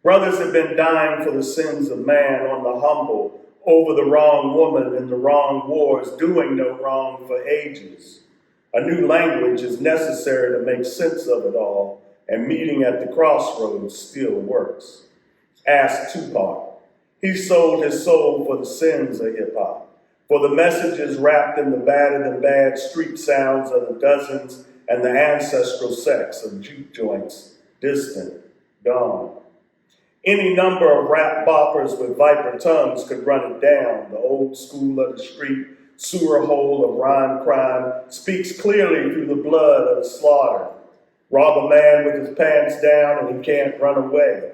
Brothers have been dying for the sins of man on the humble, over the wrong woman in the wrong wars, doing no wrong for ages. A new language is necessary to make sense of it all, and meeting at the crossroads still works. Ask Tupac. He sold his soul for the sins of hip-hop, for the messages wrapped in the battered and bad street sounds of the dozens and the ancestral sex of juke joints, distant, gone. Any number of rap boppers with viper tongues could run it down. The old school of the street, sewer hole of rhyme crime, speaks clearly through the blood of the slaughter. Rob a man with his pants down and he can't run away.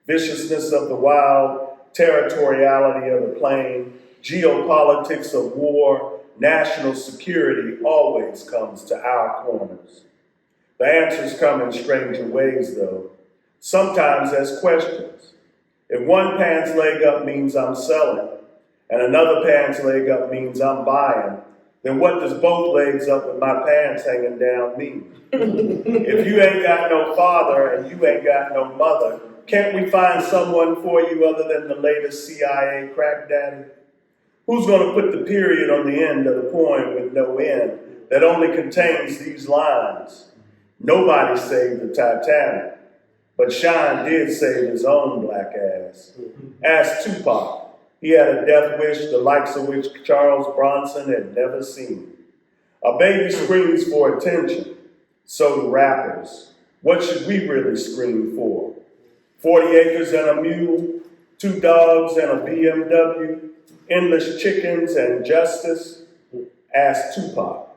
Viciousness of the wild, territoriality of the plain, geopolitics of war, national security always comes to our corners. The answers come in stranger ways, though. Sometimes as questions. If one pants leg up means I'm selling, and another pants leg up means I'm buying, then what does both legs up with my pants hanging down mean? If you ain't got no father and you ain't got no mother, can't we find someone for you other than the latest CIA crack daddy? Who's gonna put the period on the end of the poem with no end that only contains these lines? Nobody saved the Titanic. But Shine did save his own black ass. Ask Tupac. He had a death wish the likes of which Charles Bronson had never seen. A baby screams for attention. So do rappers. What should we really scream for? 40 acres and a mule, 2 dogs and a BMW, endless chickens and justice? Ask Tupac.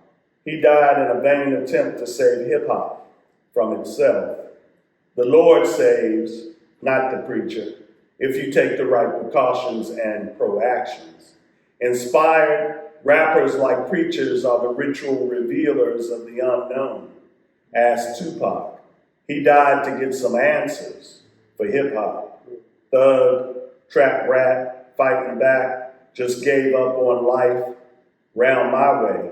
He died in a vain attempt to save hip-hop from itself. The Lord saves, not the preacher, if you take the right precautions and proactions. Inspired, rappers like preachers are the ritual revealers of the unknown. Ask Tupac. He died to get some answers for hip-hop. Thug, trap rat, fighting back, just gave up on life. Round my way,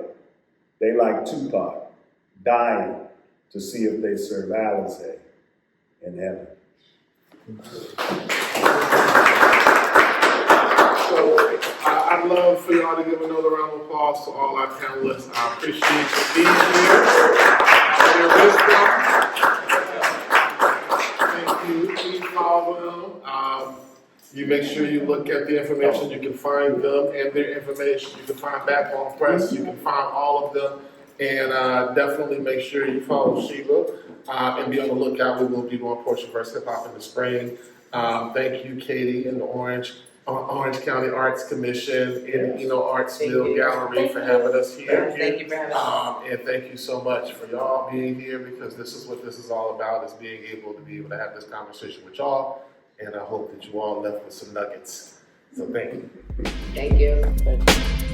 they like Tupac, dying to see if they serve Alizé in heaven. So I'd love for y'all to give another round of applause to all our panelists. I appreciate you being here. Your wisdom. Thank you. Please follow them. You make sure you look at the information. You can find them and their information. You can find Backbone Press. You can find all of them. And definitely make sure you follow Sheba and be on the lookout. We will be doing Portia vs. Hip Hop in the spring. Thank you, Katie, and the Orange County Arts Commission and Artsville Gallery for having us here. Thank you for having us. And thank you so much for y'all being here, because this is what this is all about, is being able to have this conversation with y'all. And I hope that you all left with some nuggets. So thank you. Thank you.